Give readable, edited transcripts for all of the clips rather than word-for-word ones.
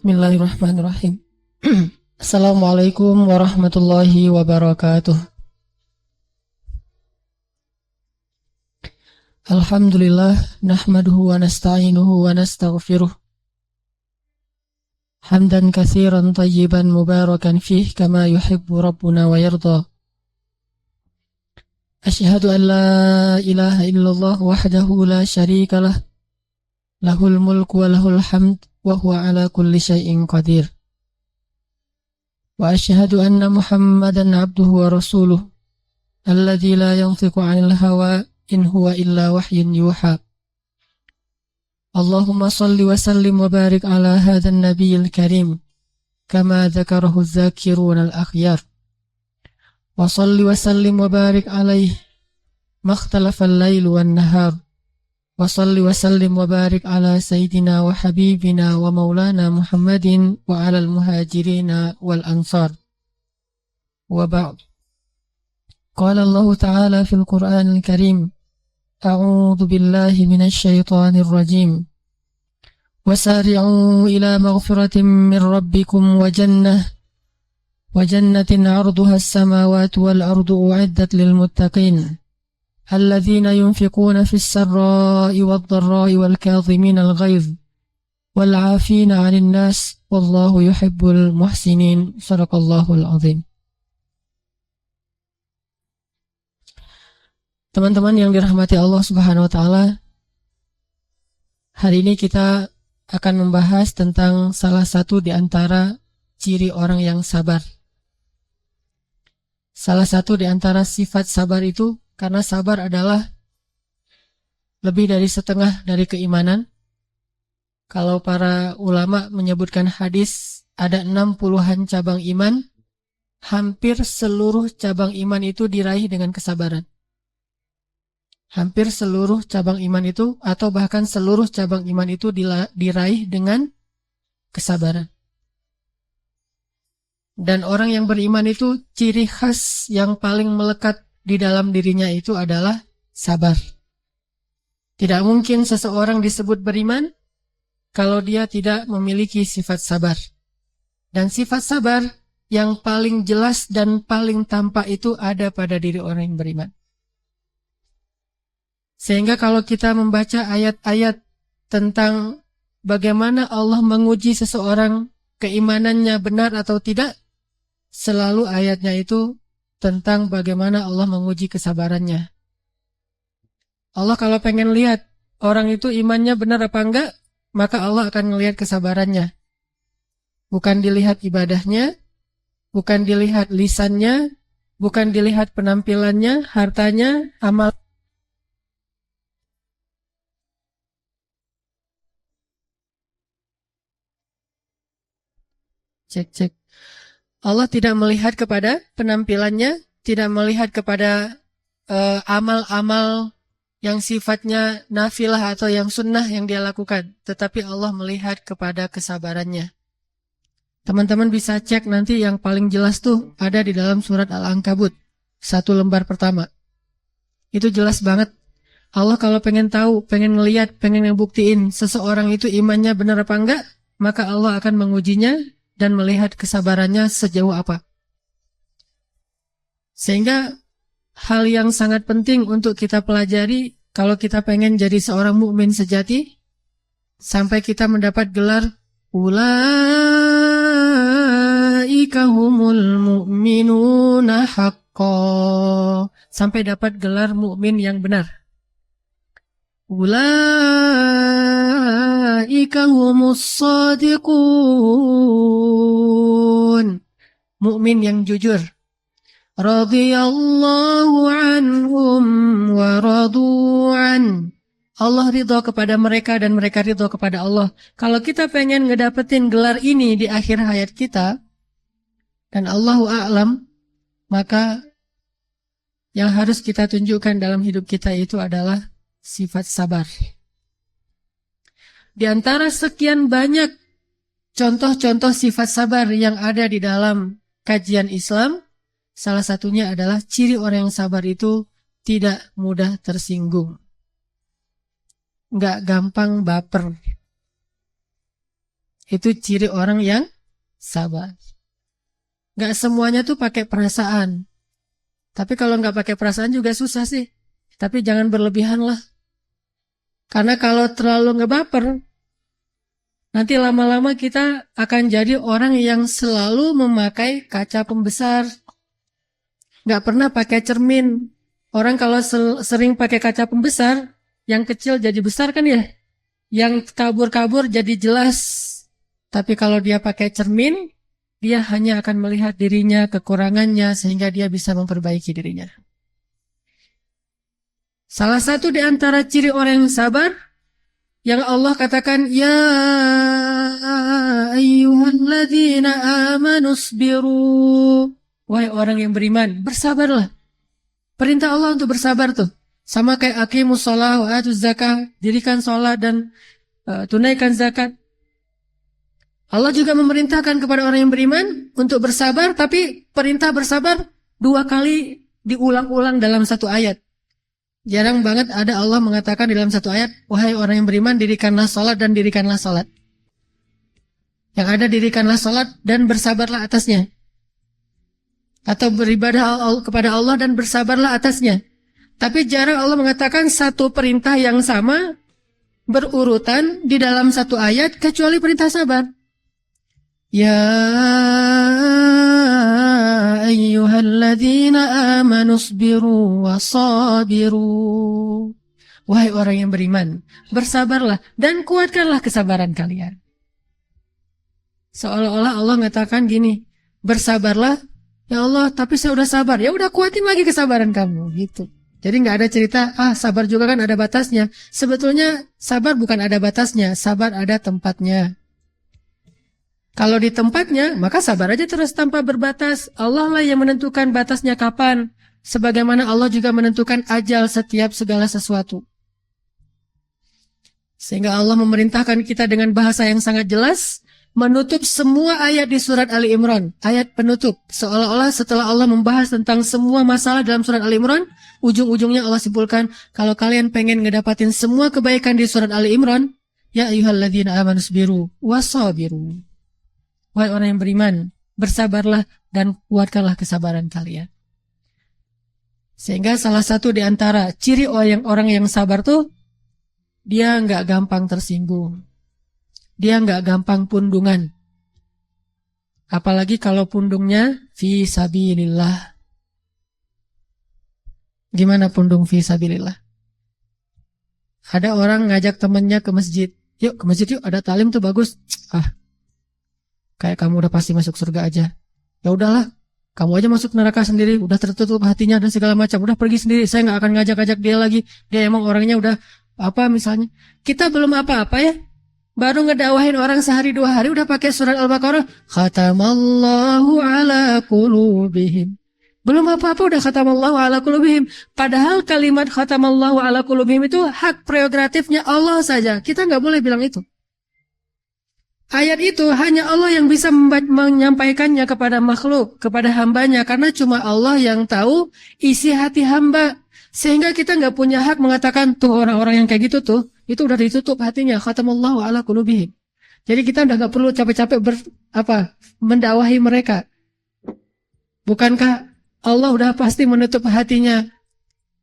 Bismillahirrahmanirrahim. Assalamualaikum warahmatullahi wabarakatuh. Alhamdulillah, nahmaduhu wa nasta'inuhu wa nastaghfiruh. Hamdan katsiran tayyiban mubarakan fih kama yuhibbu rabbuna wa yarda. Asyhadu an la ilaha illallah wahdahu la syarika lah. Lahul mulku wa lahul hamd wa huwa ala kulli syai'in qadir. Wa asyhadu anna Muhammadan abduhu wa rasuluh alladzi la yantiqu 'anil hawa in huwa illa wahyun yuha. Allahumma salli wa sallim wa barik ala hadzal nabiyil karim kama dzakarahu dzakirun al-akhyar. Wa salli wa sallim wa barik alaihi makhtalafa al-lail wan nahar. Wa salli wa sallim wa barik ala sayyidina wa habibina wa maulana Muhammadin wa ala al-muhajirina wal ansar. Wa ba'd. Qala Allah Ta'ala fil Qur'anil Karim. A'udzu billahi minasy syaithanir rajim. Wasari'u ila maghfiratin min rabbikum wa jannatin 'arduha as-samawati wal ardu u'iddat lil muttaqin. الذين ينفقون في السراء والضراء والكاظمين الغيظ والعافين عن الناس والله يحب المحسنين. صدق الله العظيم. Teman-teman yang dirahmati Allah Subhanahu wa taala, hari ini kita akan membahas tentang salah satu di antara ciri orang yang sabar. Salah satu di antara sifat sabar itu, karena sabar adalah lebih dari setengah dari keimanan. Kalau para ulama menyebutkan hadis ada 60-an cabang iman, hampir seluruh cabang iman itu diraih dengan kesabaran. Hampir seluruh cabang iman itu, atau bahkan seluruh cabang iman itu diraih dengan kesabaran. Dan orang yang beriman itu ciri khas yang paling melekat di dalam dirinya itu adalah sabar. Tidak mungkin seseorang disebut beriman kalau dia tidak memiliki sifat sabar. Dan sifat sabar yang paling jelas dan paling tampak itu ada pada diri orang yang beriman. Sehingga kalau kita membaca ayat-ayat tentang bagaimana Allah menguji seseorang keimanannya benar atau tidak, selalu ayatnya itu tentang bagaimana Allah menguji kesabarannya. Allah kalau pengen lihat orang itu imannya benar apa enggak, maka Allah akan melihat kesabarannya. Bukan dilihat ibadahnya, bukan dilihat lisannya, bukan dilihat penampilannya, hartanya, amal. Cek. Allah tidak melihat kepada penampilannya, tidak melihat kepada amal-amal yang sifatnya nafilah atau yang sunnah yang dia lakukan. Tetapi Allah melihat kepada kesabarannya. Teman-teman bisa cek nanti yang paling jelas tuh ada di dalam surat Al-Ankabut, 1 lembar pertama. Itu jelas banget. Allah kalau pengen tahu, pengen ngelihat, pengen ngebuktiin seseorang itu imannya benar apa enggak, maka Allah akan mengujinya dan melihat kesabarannya sejauh apa. Sehingga hal yang sangat penting untuk kita pelajari kalau kita pengen jadi seorang mukmin sejati, sampai kita mendapat gelar ulaika humul mu'minuna haqqan, sampai dapat gelar mukmin yang benar. Ulaika humus shadiqun, mukmin yang jujur. Radhiyallahu anhum wa radu'an, Allah ridho kepada mereka dan mereka ridho kepada Allah. Kalau kita pengen ngedapetin gelar ini di akhir hayat kita, dan Allahu a'lam, maka yang harus kita tunjukkan dalam hidup kita itu adalah sifat sabar. Di antara sekian banyak contoh-contoh sifat sabar yang ada di dalam kajian Islam, salah satunya adalah ciri orang yang sabar itu tidak mudah tersinggung, nggak gampang baper. Itu ciri orang yang sabar. Gak semuanya tuh pakai perasaan. Tapi kalau gak pakai perasaan juga susah sih. Tapi jangan berlebihan lah. Karena kalau terlalu ngebaper, nanti lama-lama kita akan jadi orang yang selalu memakai kaca pembesar. Gak pernah pakai cermin. Orang kalau sering pakai kaca pembesar, yang kecil jadi besar kan ya? Yang kabur-kabur jadi jelas. Tapi kalau dia pakai cermin, dia hanya akan melihat dirinya, kekurangannya, sehingga dia bisa memperbaiki dirinya. Salah satu di antara ciri orang yang sabar, yang Allah katakan, Ya ayyuhalladzina amanu sabiru. Wahai orang yang beriman, bersabarlah. Perintah Allah untuk bersabar tuh. Sama kayak aqimus shalah wa atuz zakah, dirikan sholat dan tunaikan zakat. Allah juga memerintahkan kepada orang yang beriman untuk bersabar, tapi perintah bersabar 2 kali diulang-ulang dalam satu ayat. Jarang banget ada Allah mengatakan dalam satu ayat, wahai orang yang beriman, dirikanlah sholat dan dirikanlah sholat. Yang ada dirikanlah sholat dan bersabarlah atasnya. Atau beribadah kepada Allah dan bersabarlah atasnya. Tapi jarang Allah mengatakan satu perintah yang sama berurutan di dalam satu ayat kecuali perintah sabar. Ya ayyuhalladzina amanu sabiru wasabiru. Wahai orang yang beriman, bersabarlah dan kuatkanlah kesabaran kalian. Seolah-olah Allah mengatakan gini, bersabarlah, ya Allah, tapi saya udah sabar. Ya udah, kuatin lagi kesabaran kamu, gitu. Jadi nggak ada cerita, sabar juga kan ada batasnya. Sebetulnya sabar bukan ada batasnya, sabar ada tempatnya. Kalau di tempatnya, maka sabar aja terus tanpa berbatas. Allah lah yang menentukan batasnya kapan. Sebagaimana Allah juga menentukan ajal setiap segala sesuatu. Sehingga Allah memerintahkan kita dengan bahasa yang sangat jelas, menutup semua ayat di surat Ali Imran. Ayat penutup. Seolah-olah setelah Allah membahas tentang semua masalah dalam surat Ali Imran, ujung-ujungnya Allah simpulkan, kalau kalian pengen ngedapatin semua kebaikan di surat Ali Imran, ya ayyuhalladzina amanu sabiru wasabiru. Wahai orang yang beriman, bersabarlah dan kuatkanlah kesabaran kalian. Sehingga salah satu di antara ciri orang yang sabar tuh, dia nggak gampang tersinggung. Dia nggak gampang pundungan. Apalagi kalau pundungnya fi sabilillah. Gimana pundung fi sabilillah? Ada orang ngajak temennya ke masjid. Yuk ke masjid yuk, ada talim tuh bagus. Kayak kamu udah pasti masuk surga aja. Ya udahlah, kamu aja masuk neraka sendiri. Udah tertutup hatinya dan segala macam. Udah pergi sendiri. Saya nggak akan ngajak-ngajak dia lagi. Dia emang orangnya udah apa misalnya. Kita belum apa-apa ya. Baru ngedawahin orang sehari 2 hari udah pakai surat Al-Baqarah. Khatamallahu ala qulubihim. Belum apa-apa udah khatamallahu ala qulubihim. Padahal kalimat khatamallahu ala qulubihim itu hak prerogatifnya Allah saja. Kita nggak boleh bilang itu. Ayat itu hanya Allah yang bisa menyampaikannya kepada makhluk, kepada hambanya. Karena cuma Allah yang tahu isi hati hamba. Sehingga kita nggak punya hak mengatakan, tuh orang-orang yang kayak gitu tuh, itu udah ditutup hatinya. Khatamallahu ala qulubihim. Jadi kita udah nggak perlu capek-capek mendakwahi mereka. Bukankah Allah udah pasti menutup hatinya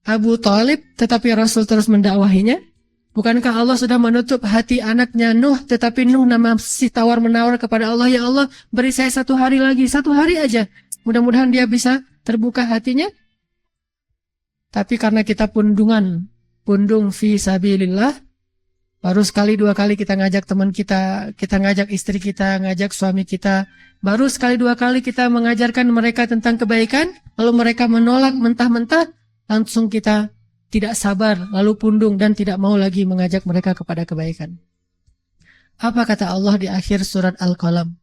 Abu Thalib, tetapi Rasul terus mendakwahinya? Bukankah Allah sudah menutup hati anaknya Nuh, tetapi Nuh masih tawar-menawar kepada Allah, ya Allah, beri saya 1 hari lagi, 1 hari aja. Mudah-mudahan dia bisa terbuka hatinya. Tapi karena kita pundung fi sabilillah, baru sekali 2 kali kita ngajak teman kita ngajak istri kita, ngajak suami kita, baru sekali 2 kali kita mengajarkan mereka tentang kebaikan, lalu mereka menolak mentah-mentah, langsung kita tidak sabar, lalu pundung dan tidak mau lagi mengajak mereka kepada kebaikan. Apa kata Allah di akhir surat Al-Qalam?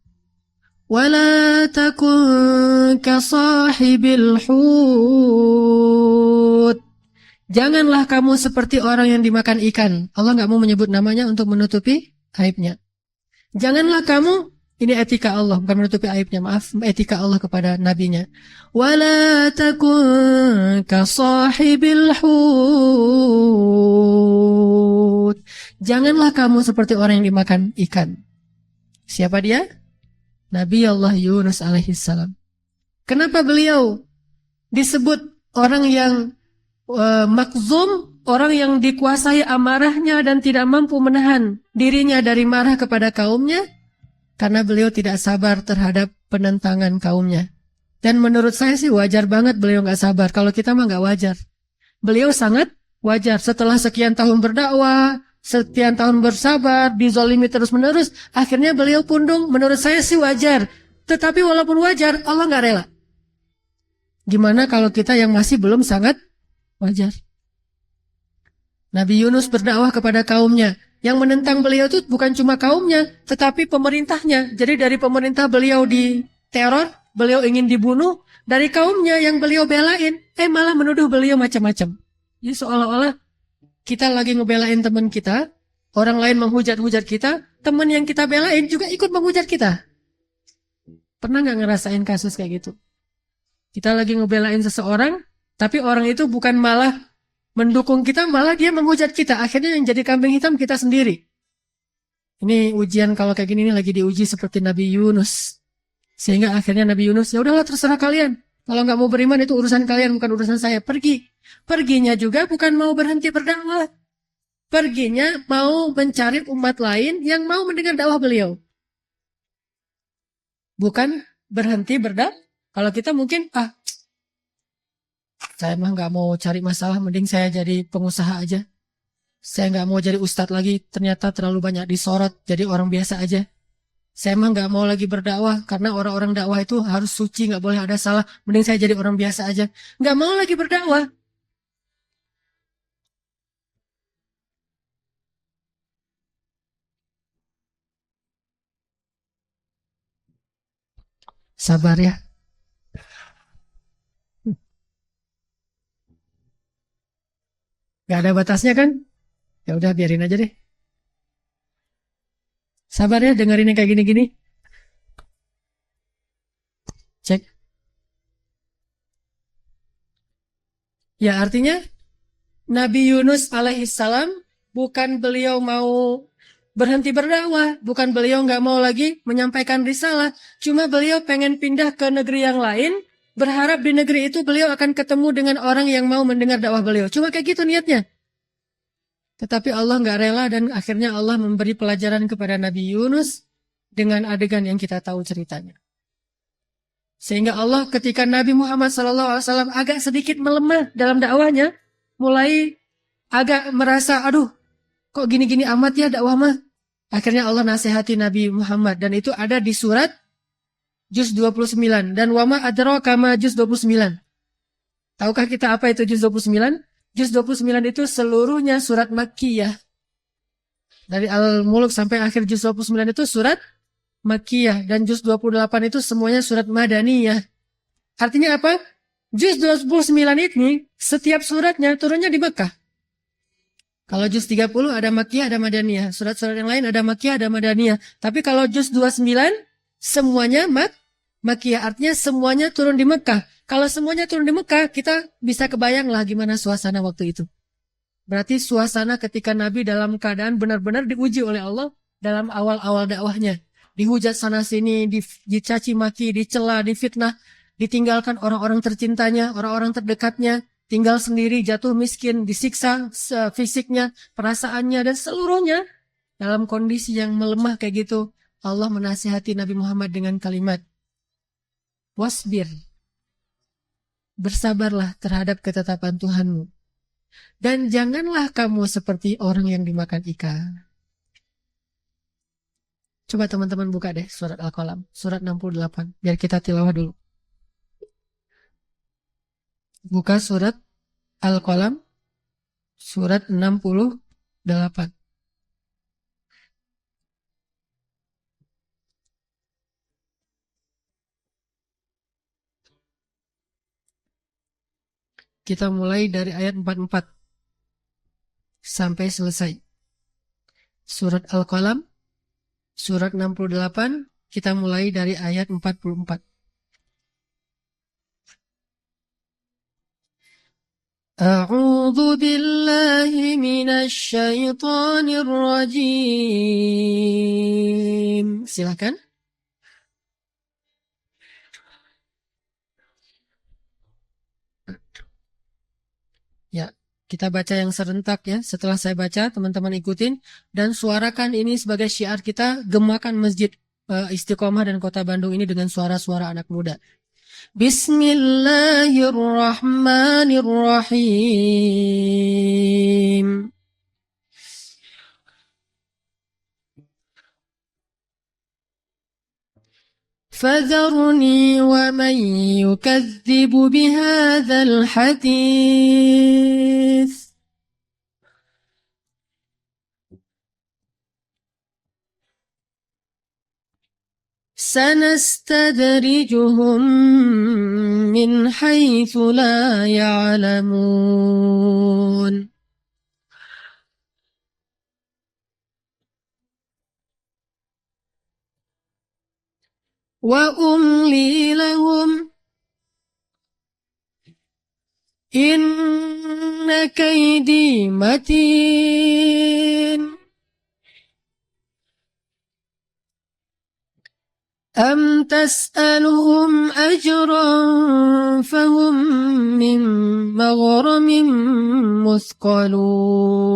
وَلَا تَكُنْ كَصَاحِبِ الْحُوتِ. Janganlah kamu seperti orang yang dimakan ikan. Allah nggak mau menyebut namanya untuk menutupi aibnya. Janganlah kamu, ini etika Allah, bukan menutupi aibnya, maaf, etika Allah kepada nabinya. وَلَا تَكُنْ كَصَاحِبِ الْحُوتِ. Janganlah kamu seperti orang yang dimakan ikan. Siapa dia? Nabi Allah Yunus alaihissalam. Kenapa beliau disebut orang yang makzum, orang yang dikuasai amarahnya dan tidak mampu menahan dirinya dari marah kepada kaumnya? Karena beliau tidak sabar terhadap penentangan kaumnya. Dan menurut saya sih wajar banget beliau nggak sabar. Kalau kita mah nggak wajar. Beliau sangat wajar. Setelah sekian tahun berdakwah, sekian tahun bersabar, dizolimi terus-menerus, akhirnya beliau pundung. Menurut saya sih wajar. Tetapi walaupun wajar, Allah nggak rela. Gimana kalau kita yang masih belum sangat wajar? Nabi Yunus berdakwah kepada kaumnya. Yang menentang beliau itu bukan cuma kaumnya, tetapi pemerintahnya. Jadi dari pemerintah beliau diteror, beliau ingin dibunuh. Dari kaumnya yang beliau belain, malah menuduh beliau macam-macam. Jadi seolah-olah kita lagi ngebelain teman kita, orang lain menghujat-hujat kita, teman yang kita belain juga ikut menghujat kita. Pernah nggak ngerasain kasus kayak gitu? Kita lagi ngebelain seseorang, tapi orang itu bukan malah mendukung kita, malah dia menghujat kita. Akhirnya yang jadi kambing hitam kita sendiri. Ini ujian kalau kayak gini ini lagi diuji seperti Nabi Yunus. Sehingga akhirnya Nabi Yunus, ya udahlah terserah kalian. Kalau nggak mau beriman itu urusan kalian, bukan urusan saya. Pergi. Perginya juga bukan mau berhenti berdakwah. Perginya mau mencari umat lain yang mau mendengar dakwah beliau. Bukan berhenti berdakwah. Kalau kita mungkin, saya mah nggak mau cari masalah, mending saya jadi pengusaha aja. Saya nggak mau jadi ustadz lagi, ternyata terlalu banyak disorot, jadi orang biasa aja. Saya mah nggak mau lagi berdakwah, karena orang-orang dakwah itu harus suci, nggak boleh ada salah, mending saya jadi orang biasa aja. Nggak mau lagi berdakwah. Sabar ya. Nggak ada batasnya kan? Ya udah biarin aja deh. Sabar ya, dengerin yang kayak gini-gini. Cek. Ya artinya Nabi Yunus alaihissalam bukan beliau mau berhenti berdakwah, bukan beliau nggak mau lagi menyampaikan risalah, cuma beliau pengen pindah ke negeri yang lain, berharap di negeri itu beliau akan ketemu dengan orang yang mau mendengar dakwah beliau. Cuma kayak gitu niatnya. Tetapi Allah nggak rela dan akhirnya Allah memberi pelajaran kepada Nabi Yunus dengan adegan yang kita tahu ceritanya. Sehingga Allah ketika Nabi Muhammad SAW agak sedikit melemah dalam dakwahnya, mulai agak merasa, aduh, kok gini-gini amat ya dakwah mah. Akhirnya Allah nasihati Nabi Muhammad dan itu ada di surat juz 29 dan wama adraka ma juz 29. Tahukah kita apa itu juz 29? Juz 29 itu seluruhnya surat Makkiyah. Dari Al-Mulk sampai akhir juz 29 itu surat Makkiyah dan juz 28 itu semuanya surat Madaniyah. Artinya apa? Juz 29 ini setiap suratnya turunnya di Mekah. Kalau juz 30 ada Makkiyah, ada Madaniyah. Surat-surat yang lain ada Makkiyah, ada Madaniyah. Tapi kalau juz 29 semuanya Makkiyah. Artinya semuanya turun di Mekah. Kalau semuanya turun di Mekah, kita bisa kebayang lah gimana suasana waktu itu. Berarti suasana ketika Nabi dalam keadaan benar-benar diuji oleh Allah dalam awal-awal dakwahnya. Dihujat sana-sini, dicaci maki, dicela, difitnah, ditinggalkan orang-orang tercintanya, orang-orang terdekatnya, tinggal sendiri, jatuh miskin, disiksa fisiknya, perasaannya, dan seluruhnya dalam kondisi yang melemah kayak gitu. Allah menasihati Nabi Muhammad dengan kalimat, wasbir, bersabarlah terhadap ketetapan Tuhanmu. Dan janganlah kamu seperti orang yang dimakan ikan. Coba teman-teman buka deh surat Al-Qalam, surat 68, biar kita tilawah dulu. Buka surat Al-Qalam, surat 68. Kita mulai dari ayat 44 sampai selesai. Surat Al-Qalam, surat 68, kita mulai dari ayat 44. A'udzu أعوذ بالله من الشيطان الرجيم. Silakan. Ya, kita baca yang serentak ya. Setelah saya baca, teman-teman ikutin dan suarakan ini sebagai syiar kita, gemakan Masjid Istiqomah dan Kota Bandung ini dengan suara-suara anak muda. Bismillahirrahmanirrahim. فذرني ومن يكذب بهذا الحديث سنستدرجهم من حيث لا يعلمون وأملي لهم إن كيدي متين أم تسألهم أجرا فهم من مغرم مثقلون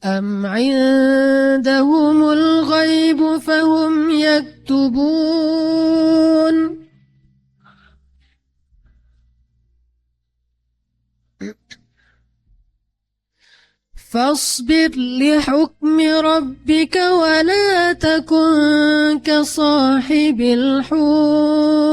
أم عندهم الغيب فهم يكتبون فاصبر لحكم ربك ولا تكن كصاحب الحوت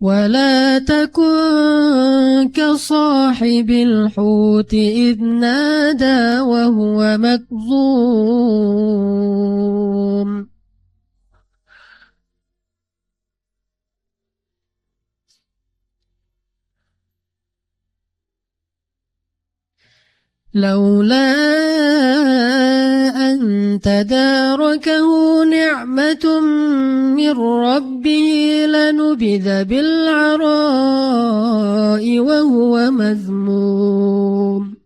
ولا تكن كصاحب الحوت إذ نادى وهو مكظوم لولا أن تداركه نعمة من ربه لنبذ بالعراء وهو مذموم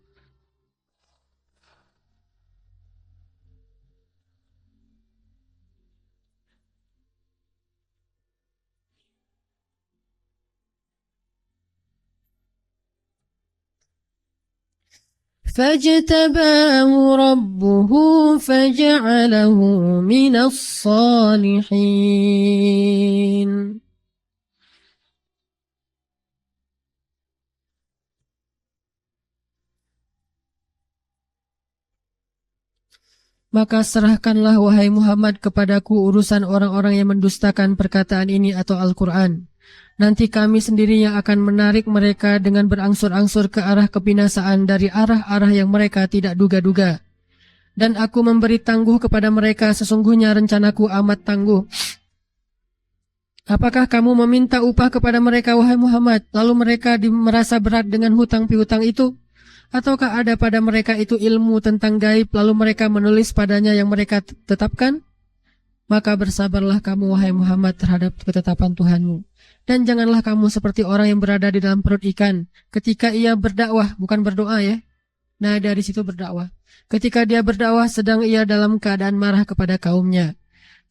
فاجتباه ربه فجعله من الصالحين Maka serahkanlah wahai Muhammad kepadaku urusan orang-orang yang mendustakan perkataan ini atau Al-Quran. Nanti kami sendiri yang akan menarik mereka dengan berangsur-angsur ke arah kebinasaan dari arah-arah yang mereka tidak duga-duga. Dan aku memberi tangguh kepada mereka, sesungguhnya rencanaku amat tangguh. Apakah kamu meminta upah kepada mereka wahai Muhammad, lalu mereka merasa berat dengan hutang piutang itu? Ataukah ada pada mereka itu ilmu tentang gaib, lalu mereka menulis padanya yang mereka tetapkan? Maka bersabarlah kamu wahai Muhammad terhadap ketetapan Tuhanmu. Dan janganlah kamu seperti orang yang berada di dalam perut ikan ketika ia berdakwah, bukan berdoa ya. Nah dari situ berdakwah. Ketika dia berdakwah sedang ia dalam keadaan marah kepada kaumnya.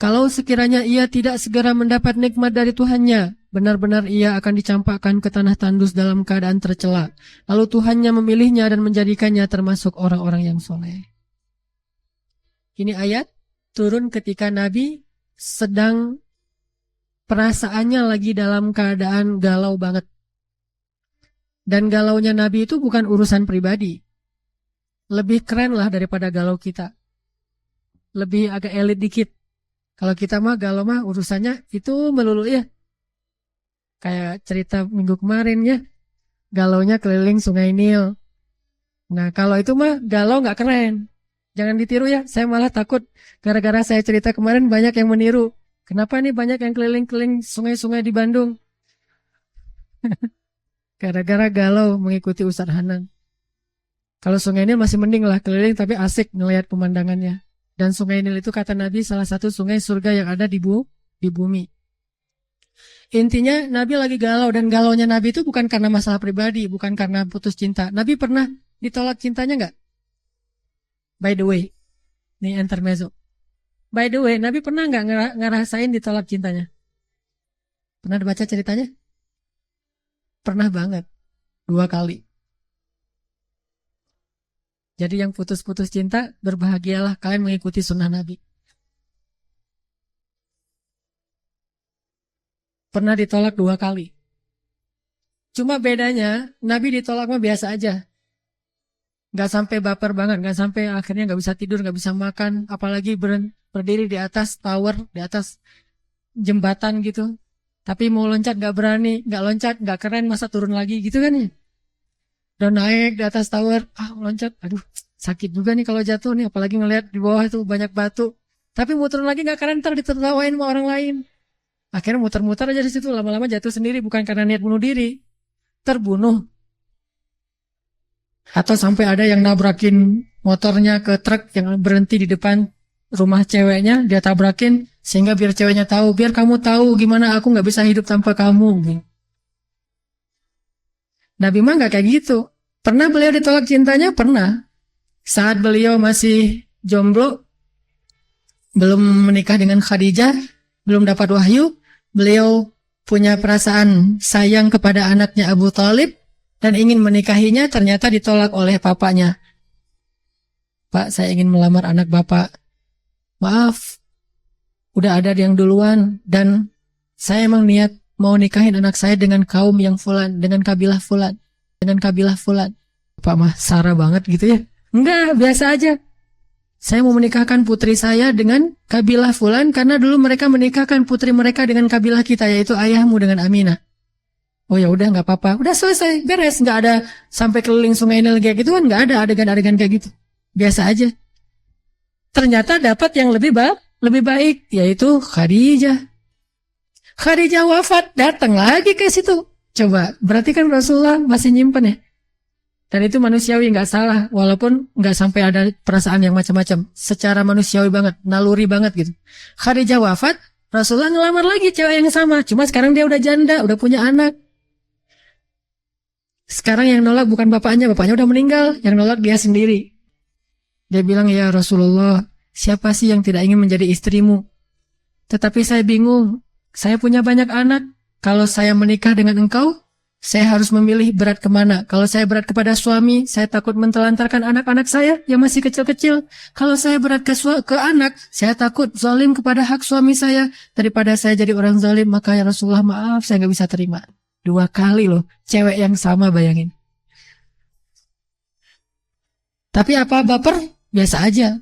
Kalau sekiranya ia tidak segera mendapat nikmat dari Tuhannya, benar-benar ia akan dicampakkan ke tanah tandus dalam keadaan tercela. Lalu Tuhannya memilihnya dan menjadikannya termasuk orang-orang yang soleh. Ini ayat turun ketika Nabi sedang perasaannya lagi dalam keadaan galau banget. Dan galaunya Nabi itu bukan urusan pribadi. Lebih keren lah daripada galau kita. Lebih agak elit dikit. Kalau kita mah galau mah urusannya itu melulu ya. Kayak cerita minggu kemarin ya. Galaunya keliling Sungai Nil. Nah kalau itu mah galau gak keren. Jangan ditiru ya. Saya malah takut gara-gara saya cerita kemarin banyak yang meniru. Kenapa nih banyak yang keliling-keliling sungai-sungai di Bandung? Gara-gara galau mengikuti Ustadz Hanan. Kalau Sungai Nil masih mending lah keliling tapi asik ngelihat pemandangannya. Dan Sungai Nil itu kata Nabi salah satu sungai surga yang ada di bumi. Intinya Nabi lagi galau dan galaunya Nabi itu bukan karena masalah pribadi, bukan karena putus cinta. Nabi pernah ditolak cintanya nggak? By the way, nih intermezzo. By the way, Nabi pernah nggak ngerasain ditolak cintanya? Pernah baca ceritanya? Pernah banget, 2 kali. Jadi yang putus-putus cinta, berbahagialah kalian mengikuti sunnah Nabi. Pernah ditolak 2 kali. Cuma bedanya, Nabi ditolak mah biasa aja. Gak sampai baper banget, gak sampai akhirnya gak bisa tidur, gak bisa makan. Apalagi berdiri di atas tower, di atas jembatan gitu. Tapi mau loncat gak berani, gak loncat, gak keren, masa turun lagi gitu kan ya. Udah naik di atas tower, loncat, aduh sakit juga nih kalau jatuh nih, apalagi ngelihat di bawah itu banyak batu. Tapi mau turun lagi gak keren, ntar ditertawain sama orang lain. Akhirnya muter-muter aja di situ, lama-lama jatuh sendiri, bukan karena niat bunuh diri, terbunuh. Atau sampai ada yang nabrakin motornya ke truk yang berhenti di depan rumah ceweknya, dia tabrakin sehingga biar ceweknya tahu, biar kamu tahu gimana aku gak bisa hidup tanpa kamu. Nabi mah gak kayak gitu. Pernah beliau ditolak cintanya? Pernah. Saat beliau masih jomblo, belum menikah dengan Khadijah, belum dapat wahyu, beliau punya perasaan sayang kepada anaknya Abu Thalib dan ingin menikahinya, ternyata ditolak oleh papanya. Pak, saya ingin melamar anak bapak. Maaf, udah ada yang duluan dan saya emang niat mau nikahin anak saya dengan kaum yang fulan, dengan kabilah fulan. Pak mah sarah banget gitu ya. Enggak, biasa aja. Saya mau menikahkan putri saya dengan kabilah fulan karena dulu mereka menikahkan putri mereka dengan kabilah kita, yaitu ayahmu dengan Aminah. Oh ya udah nggak apa-apa, udah selesai, beres, nggak ada sampai keliling Sungai Nil kayak gitu kan, nggak ada adegan-adegan kayak gitu, biasa aja. Ternyata dapat yang lebih baik, yaitu Khadijah. Khadijah wafat, datang lagi ke situ. Coba, berarti kan Rasulullah masih nyimpen ya. Dan itu manusiawi, nggak salah, walaupun nggak sampai ada perasaan yang macam-macam. Secara manusiawi banget, naluri banget gitu. Khadijah wafat, Rasulullah ngelamar lagi cewek yang sama. Cuma sekarang dia udah janda, udah punya anak. Sekarang yang nolak bukan bapaknya udah meninggal, yang nolak dia sendiri. Dia bilang, ya Rasulullah, siapa sih yang tidak ingin menjadi istrimu? Tetapi saya bingung. Saya punya banyak anak. Kalau saya menikah dengan engkau, saya harus memilih berat kemana. Kalau saya berat kepada suami, saya takut mentelantarkan anak-anak saya yang masih kecil-kecil. Kalau saya berat ke anak, saya takut zalim kepada hak suami saya. Daripada saya jadi orang zalim, maka ya Rasulullah maaf, saya nggak bisa terima. 2 kali loh, cewek yang sama, bayangin. Tapi apa baper? Biasa aja.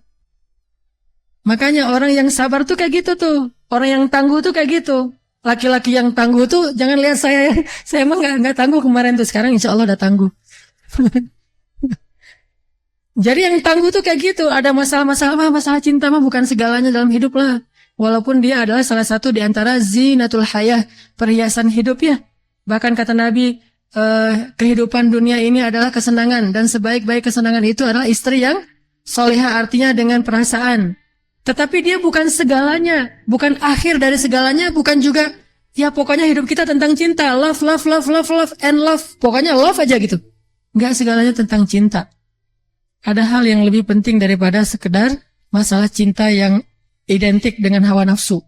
Makanya orang yang sabar tuh kayak gitu tuh. Orang yang tangguh tuh kayak gitu. Laki-laki yang tangguh tuh jangan lihat saya emang nggak tangguh kemarin tuh, sekarang insya Allah udah tangguh. Jadi yang tangguh tuh kayak gitu. Ada masalah cinta mah bukan segalanya dalam hidup lah. Walaupun dia adalah salah satu di antara zinatul hayah, perhiasan hidup ya. Bahkan kata Nabi, kehidupan dunia ini adalah kesenangan dan sebaik-baik kesenangan itu adalah istri yang solehah, artinya dengan perasaan. Tetapi dia bukan segalanya, bukan akhir dari segalanya, bukan juga, ya pokoknya hidup kita tentang cinta, love, and love. Pokoknya love aja gitu. Enggak segalanya tentang cinta. Ada hal yang lebih penting daripada sekedar masalah cinta yang identik dengan hawa nafsu.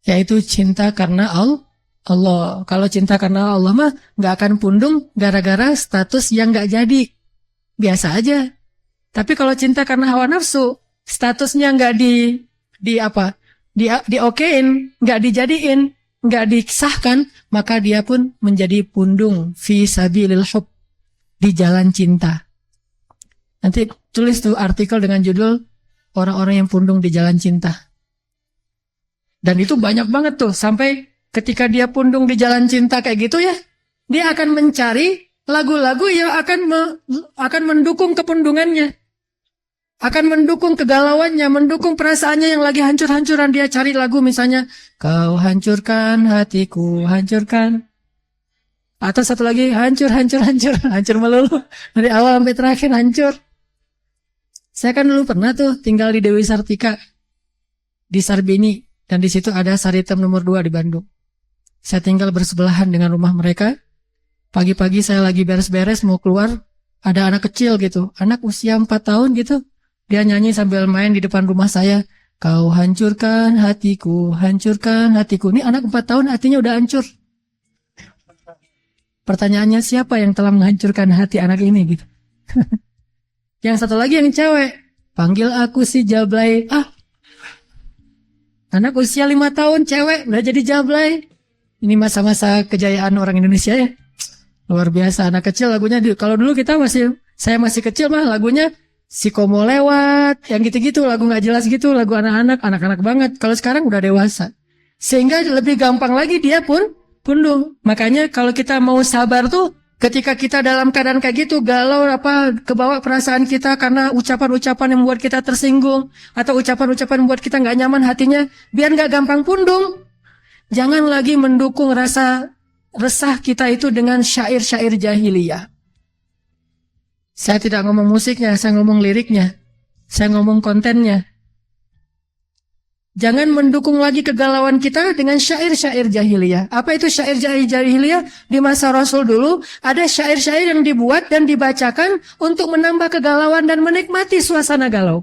Yaitu cinta karena Allah. Kalau cinta karena Allah mah nggak akan pundung gara-gara status yang nggak jadi. Biasa aja. Tapi kalau cinta karena hawa nafsu, statusnya nggak diokein, nggak dijadiin, nggak disahkan, maka dia pun menjadi pundung fi sabilil hub, di jalan cinta. Nanti tulis tuh artikel dengan judul orang-orang yang pundung di jalan cinta. Dan itu banyak banget tuh, sampai ketika dia pundung di jalan cinta kayak gitu ya, dia akan mencari lagu-lagu yang akan mendukung kepundungannya. Akan mendukung kegalauannya, mendukung perasaannya yang lagi hancur-hancuran. Dia cari lagu misalnya, kau hancurkan hatiku, hancurkan. Atau satu lagi hancur, hancur melulu. Dari awal sampai terakhir hancur. Saya kan dulu pernah tuh tinggal di Dewi Sartika, di Sarbini. Dan di situ ada Saritem nomor 2 di Bandung. Saya tinggal bersebelahan dengan rumah mereka. Pagi-pagi saya lagi beres-beres mau keluar. Ada anak kecil gitu. Anak usia 4 tahun gitu. Dia nyanyi sambil main di depan rumah saya. Kau hancurkan hatiku, hancurkan hatiku. Ini anak 4 tahun hatinya udah hancur. Pertanyaannya siapa yang telah menghancurkan hati anak ini gitu. Yang satu lagi yang cewek. Panggil aku si Jablay. Anak usia 5 tahun cewek udah jadi Jablay. Ini masa-masa kejayaan orang Indonesia ya. Luar biasa anak kecil lagunya. Kalau dulu saya masih kecil mah lagunya Si Komo Lewat. Yang gitu-gitu lagu gak jelas gitu. Lagu anak-anak banget. Kalau sekarang udah dewasa. Sehingga lebih gampang lagi dia pun pundung. Makanya kalau kita mau sabar tuh ketika kita dalam keadaan kayak gitu galau kebawa perasaan kita karena ucapan-ucapan yang membuat kita tersinggung atau ucapan-ucapan yang membuat kita nggak nyaman hatinya, biar nggak gampang pundung. Jangan lagi mendukung rasa resah kita itu dengan syair-syair jahiliyah. Saya tidak ngomong musiknya, saya ngomong liriknya, saya ngomong kontennya. Jangan mendukung lagi kegalauan kita dengan syair-syair jahiliyah. Apa itu syair-syair jahiliyah? Di masa Rasul dulu, ada syair-syair yang dibuat dan dibacakan untuk menambah kegalauan dan menikmati suasana galau.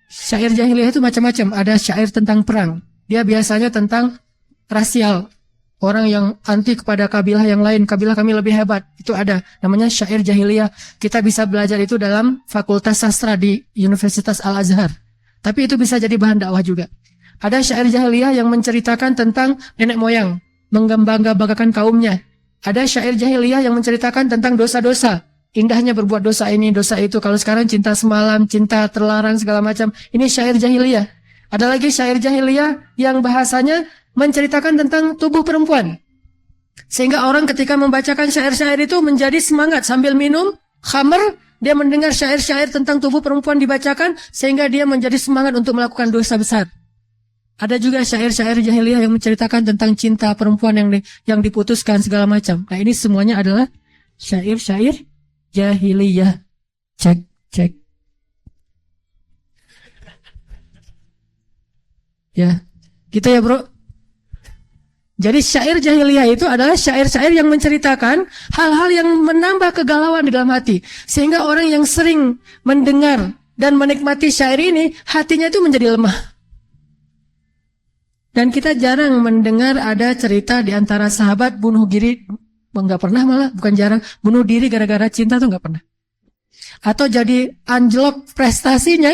Syair jahiliyah itu macam-macam. Ada syair tentang perang. Dia biasanya tentang rasial. Orang yang anti kepada kabilah yang lain. Kabilah kami lebih hebat. Itu ada. Namanya syair jahiliyah. Kita bisa belajar itu dalam Fakultas Sastra di Universitas Al-Azhar. Tapi itu bisa jadi bahan dakwah juga. Ada syair jahiliyah yang menceritakan tentang nenek moyang, membangga-banggakan kaumnya. Ada syair jahiliyah yang menceritakan tentang dosa-dosa, indahnya berbuat dosa ini, dosa itu. Kalau sekarang cinta semalam, cinta terlarang segala macam. Ini syair jahiliyah. Ada lagi syair jahiliyah yang bahasanya menceritakan tentang tubuh perempuan. Sehingga orang ketika membacakan syair-syair itu menjadi semangat sambil minum khamr. Dia mendengar syair-syair tentang tubuh perempuan dibacakan sehingga dia menjadi semangat untuk melakukan dosa besar. Ada juga syair-syair jahiliyah yang menceritakan tentang cinta perempuan yang diputuskan segala macam. Nah ini semuanya adalah syair-syair jahiliyah. Cek. Ya, gitu ya bro. Jadi syair jahiliyah itu adalah syair-syair yang menceritakan hal-hal yang menambah kegalauan di dalam hati. Sehingga orang yang sering mendengar dan menikmati syair ini, hatinya itu menjadi lemah. Dan kita jarang mendengar ada cerita di antara sahabat bunuh diri. Nggak pernah malah, bukan jarang. Bunuh diri gara-gara cinta tuh nggak pernah. Atau jadi anjlok prestasinya,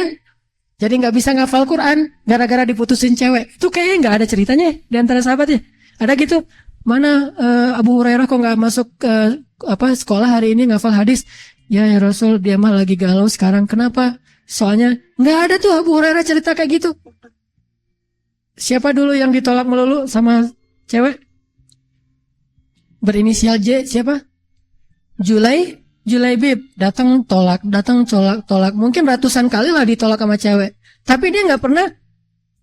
jadi nggak bisa ngafal Quran gara-gara diputusin cewek. Itu kayaknya nggak ada ceritanya di antara sahabatnya. Ada gitu, mana Abu Hurairah kok nggak masuk sekolah hari ini ngafal hadis? Ya Rasul, dia mah lagi galau sekarang. Kenapa? Soalnya nggak ada tuh Abu Hurairah cerita kayak gitu. Siapa dulu yang ditolak melulu sama cewek? Berinisial J, siapa? Julaibib. Datang tolak. Mungkin ratusan kali lah ditolak sama cewek. Tapi dia nggak pernah.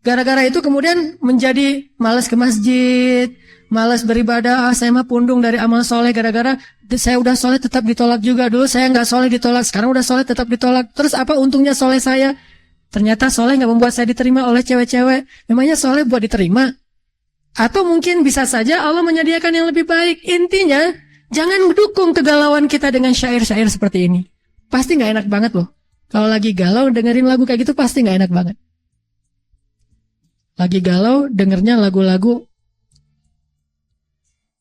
Gara-gara itu kemudian menjadi malas ke masjid, malas beribadah. Saya mah pundung dari amal soleh. Gara-gara saya udah soleh tetap ditolak juga. Dulu saya nggak soleh ditolak, sekarang udah soleh tetap ditolak. Terus apa untungnya soleh saya? Ternyata soleh nggak membuat saya diterima oleh cewek-cewek. Memangnya soleh buat diterima? Atau mungkin bisa saja Allah menyediakan yang lebih baik. Intinya jangan dukung kegalauan kita dengan syair-syair seperti ini. Pasti nggak enak banget loh. Kalau lagi galau dengerin lagu kayak gitu pasti nggak enak banget. Lagi galau, dengernya lagu-lagu.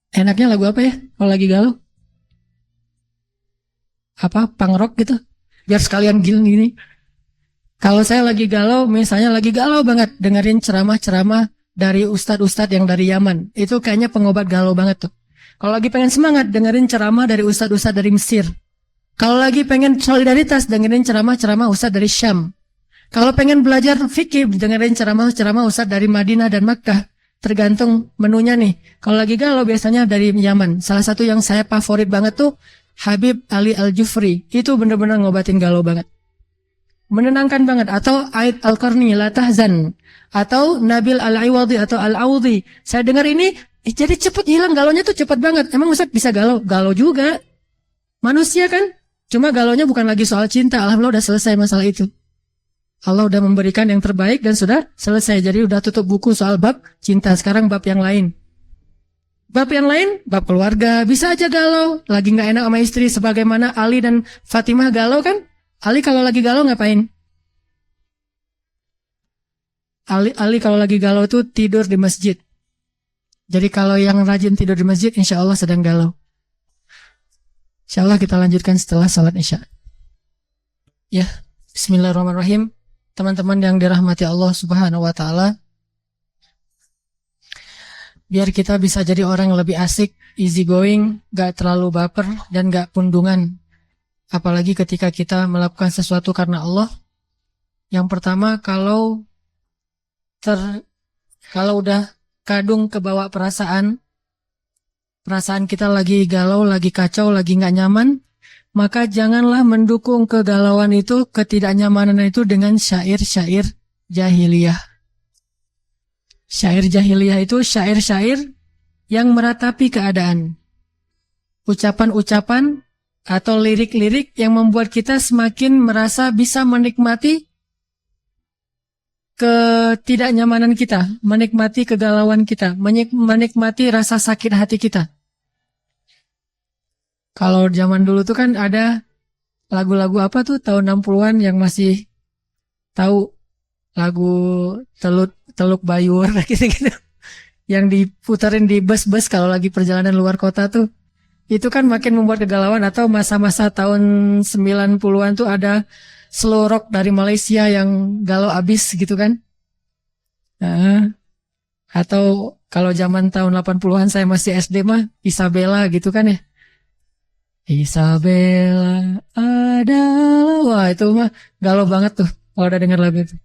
Enaknya lagu apa ya kalau lagi galau? Punk rock gitu. Biar sekalian gini. Kalau saya lagi galau, misalnya lagi galau banget, dengerin ceramah-ceramah dari ustadz-ustadz yang dari Yaman. Itu kayaknya pengobat galau banget tuh. Kalau lagi pengen semangat, dengerin ceramah dari ustadz-ustadz dari Mesir. Kalau lagi pengen solidaritas, dengerin ceramah-ceramah ustadz dari Syam. Kalau pengen belajar fikih, dengerin ceramah-ceramah ustadz dari Madinah dan Makkah. Tergantung menunya nih. Kalau lagi galau biasanya dari Yaman. Salah satu yang saya favorit banget tuh Habib Ali Al-Jufri. Itu bener-bener ngobatin galau banget. Menenangkan banget. Atau Ait Al-Qarni, La Tahzan. Atau Nabil Al-Iwadi atau Al-Audi. Saya dengar ini Jadi cepet hilang, galonya tuh cepet banget. Emang Ustaz bisa galau? Galau juga. Manusia kan? Cuma galonya bukan lagi soal cinta. Alhamdulillah udah selesai masalah itu. Allah udah memberikan yang terbaik dan sudah selesai. Jadi udah tutup buku soal bab cinta. Sekarang bab yang lain. Bab yang lain, bab keluarga. Bisa aja galau. Lagi gak enak sama istri. Sebagaimana Ali dan Fatimah galau kan? Ali kalau lagi galau ngapain? Ali kalau lagi galau tuh tidur di masjid. Jadi kalau yang rajin tidur di masjid, insya Allah sedang galau. Insya Allah kita lanjutkan setelah salat isya. Ya, bismillahirrahmanirrahim. Teman-teman yang dirahmati Allah Subhanahu wa Ta'ala, biar kita bisa jadi orang yang lebih asik, easy going, gak terlalu baper, dan gak pundungan. Apalagi ketika kita melakukan sesuatu karena Allah. Yang pertama, kalau udah kadung kebawa perasaan kita lagi galau, lagi kacau, lagi gak nyaman, maka janganlah mendukung kegalauan itu, ketidaknyamanan itu dengan syair-syair jahiliyah. Syair jahiliyah itu syair-syair yang meratapi keadaan. Ucapan-ucapan atau lirik-lirik yang membuat kita semakin merasa bisa menikmati ketidaknyamanan kita, menikmati kegalauan kita, menikmati rasa sakit hati kita. Kalau zaman dulu tuh kan ada lagu-lagu apa tuh tahun 60-an yang masih tahu, lagu Teluk Bayur gitu-gitu. Yang diputarin di bus-bus kalau lagi perjalanan luar kota tuh. Itu kan makin membuat kegalauan. Atau masa-masa tahun 90-an tuh ada slow rock dari Malaysia yang galau abis gitu kan. Atau kalau zaman tahun 80-an saya masih SD mah Isabella gitu kan ya. Isabella adalah, wah itu mah galau banget tuh kalau udah dengar lagu itu.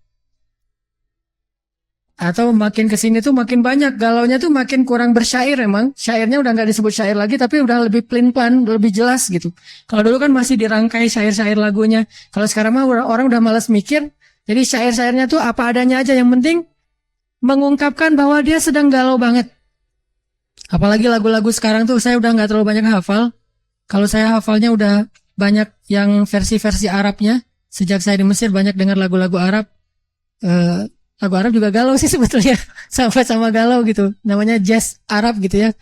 Atau makin kesini tuh makin banyak galaunya tuh, makin kurang bersyair emang. Syairnya udah nggak disebut syair lagi, tapi udah lebih plain-plan, lebih jelas gitu. Kalau dulu kan masih dirangkai syair-syair lagunya. Kalau sekarang mah orang udah malas mikir. Jadi syair-syairnya tuh apa adanya aja, yang penting mengungkapkan bahwa dia sedang galau banget. Apalagi lagu-lagu sekarang tuh saya udah nggak terlalu banyak hafal. Kalau saya hafalnya udah banyak yang versi-versi Arabnya. Sejak saya di Mesir banyak dengar lagu-lagu Arab. Lagu Arab juga galau sih sebetulnya. Sama-sama galau gitu. Namanya jazz Arab gitu ya.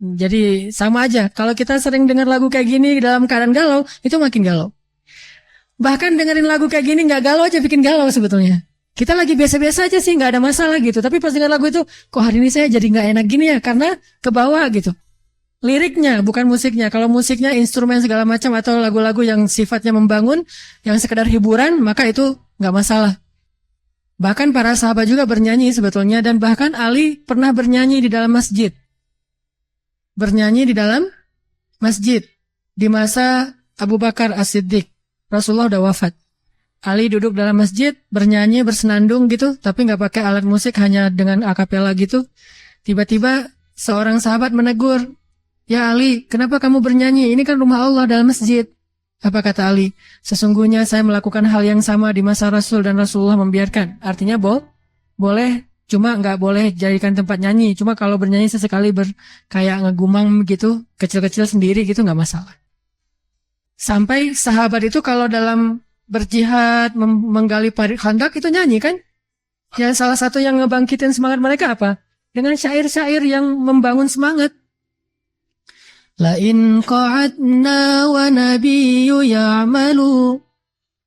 Jadi sama aja. Kalau kita sering dengar lagu kayak gini dalam keadaan galau, itu makin galau. Bahkan dengerin lagu kayak gini gak galau aja bikin galau sebetulnya. Kita lagi biasa-biasa aja sih, gak ada masalah gitu. Tapi pas denger lagu itu, kok hari ini saya jadi gak enak gini ya. Karena kebawa gitu. Liriknya, bukan musiknya. Kalau musiknya, instrumen segala macam, atau lagu-lagu yang sifatnya membangun, yang sekedar hiburan, maka itu gak masalah. Bahkan para sahabat juga bernyanyi sebetulnya. Dan bahkan Ali pernah bernyanyi di dalam masjid. Bernyanyi di dalam masjid. Di masa Abu Bakar As-Siddiq. Rasulullah udah wafat. Ali duduk dalam masjid, bernyanyi, bersenandung gitu. Tapi gak pakai alat musik, hanya dengan akapela gitu. Tiba-tiba seorang sahabat menegur, "Ya Ali, kenapa kamu bernyanyi? Ini kan rumah Allah dalam masjid." Apa kata Ali? "Sesungguhnya saya melakukan hal yang sama di masa Rasul dan Rasulullah membiarkan." Artinya boleh, cuma nggak boleh jadikan tempat nyanyi. Cuma kalau bernyanyi sesekali kayak ngegumam gitu, kecil-kecil sendiri gitu nggak masalah. Sampai sahabat itu kalau dalam berjihad, menggali parit khandak itu nyanyi kan? Ya salah satu yang ngebangkitin semangat mereka apa? Dengan syair-syair yang membangun semangat. La in qa'adna wa nabiyyu ya'malu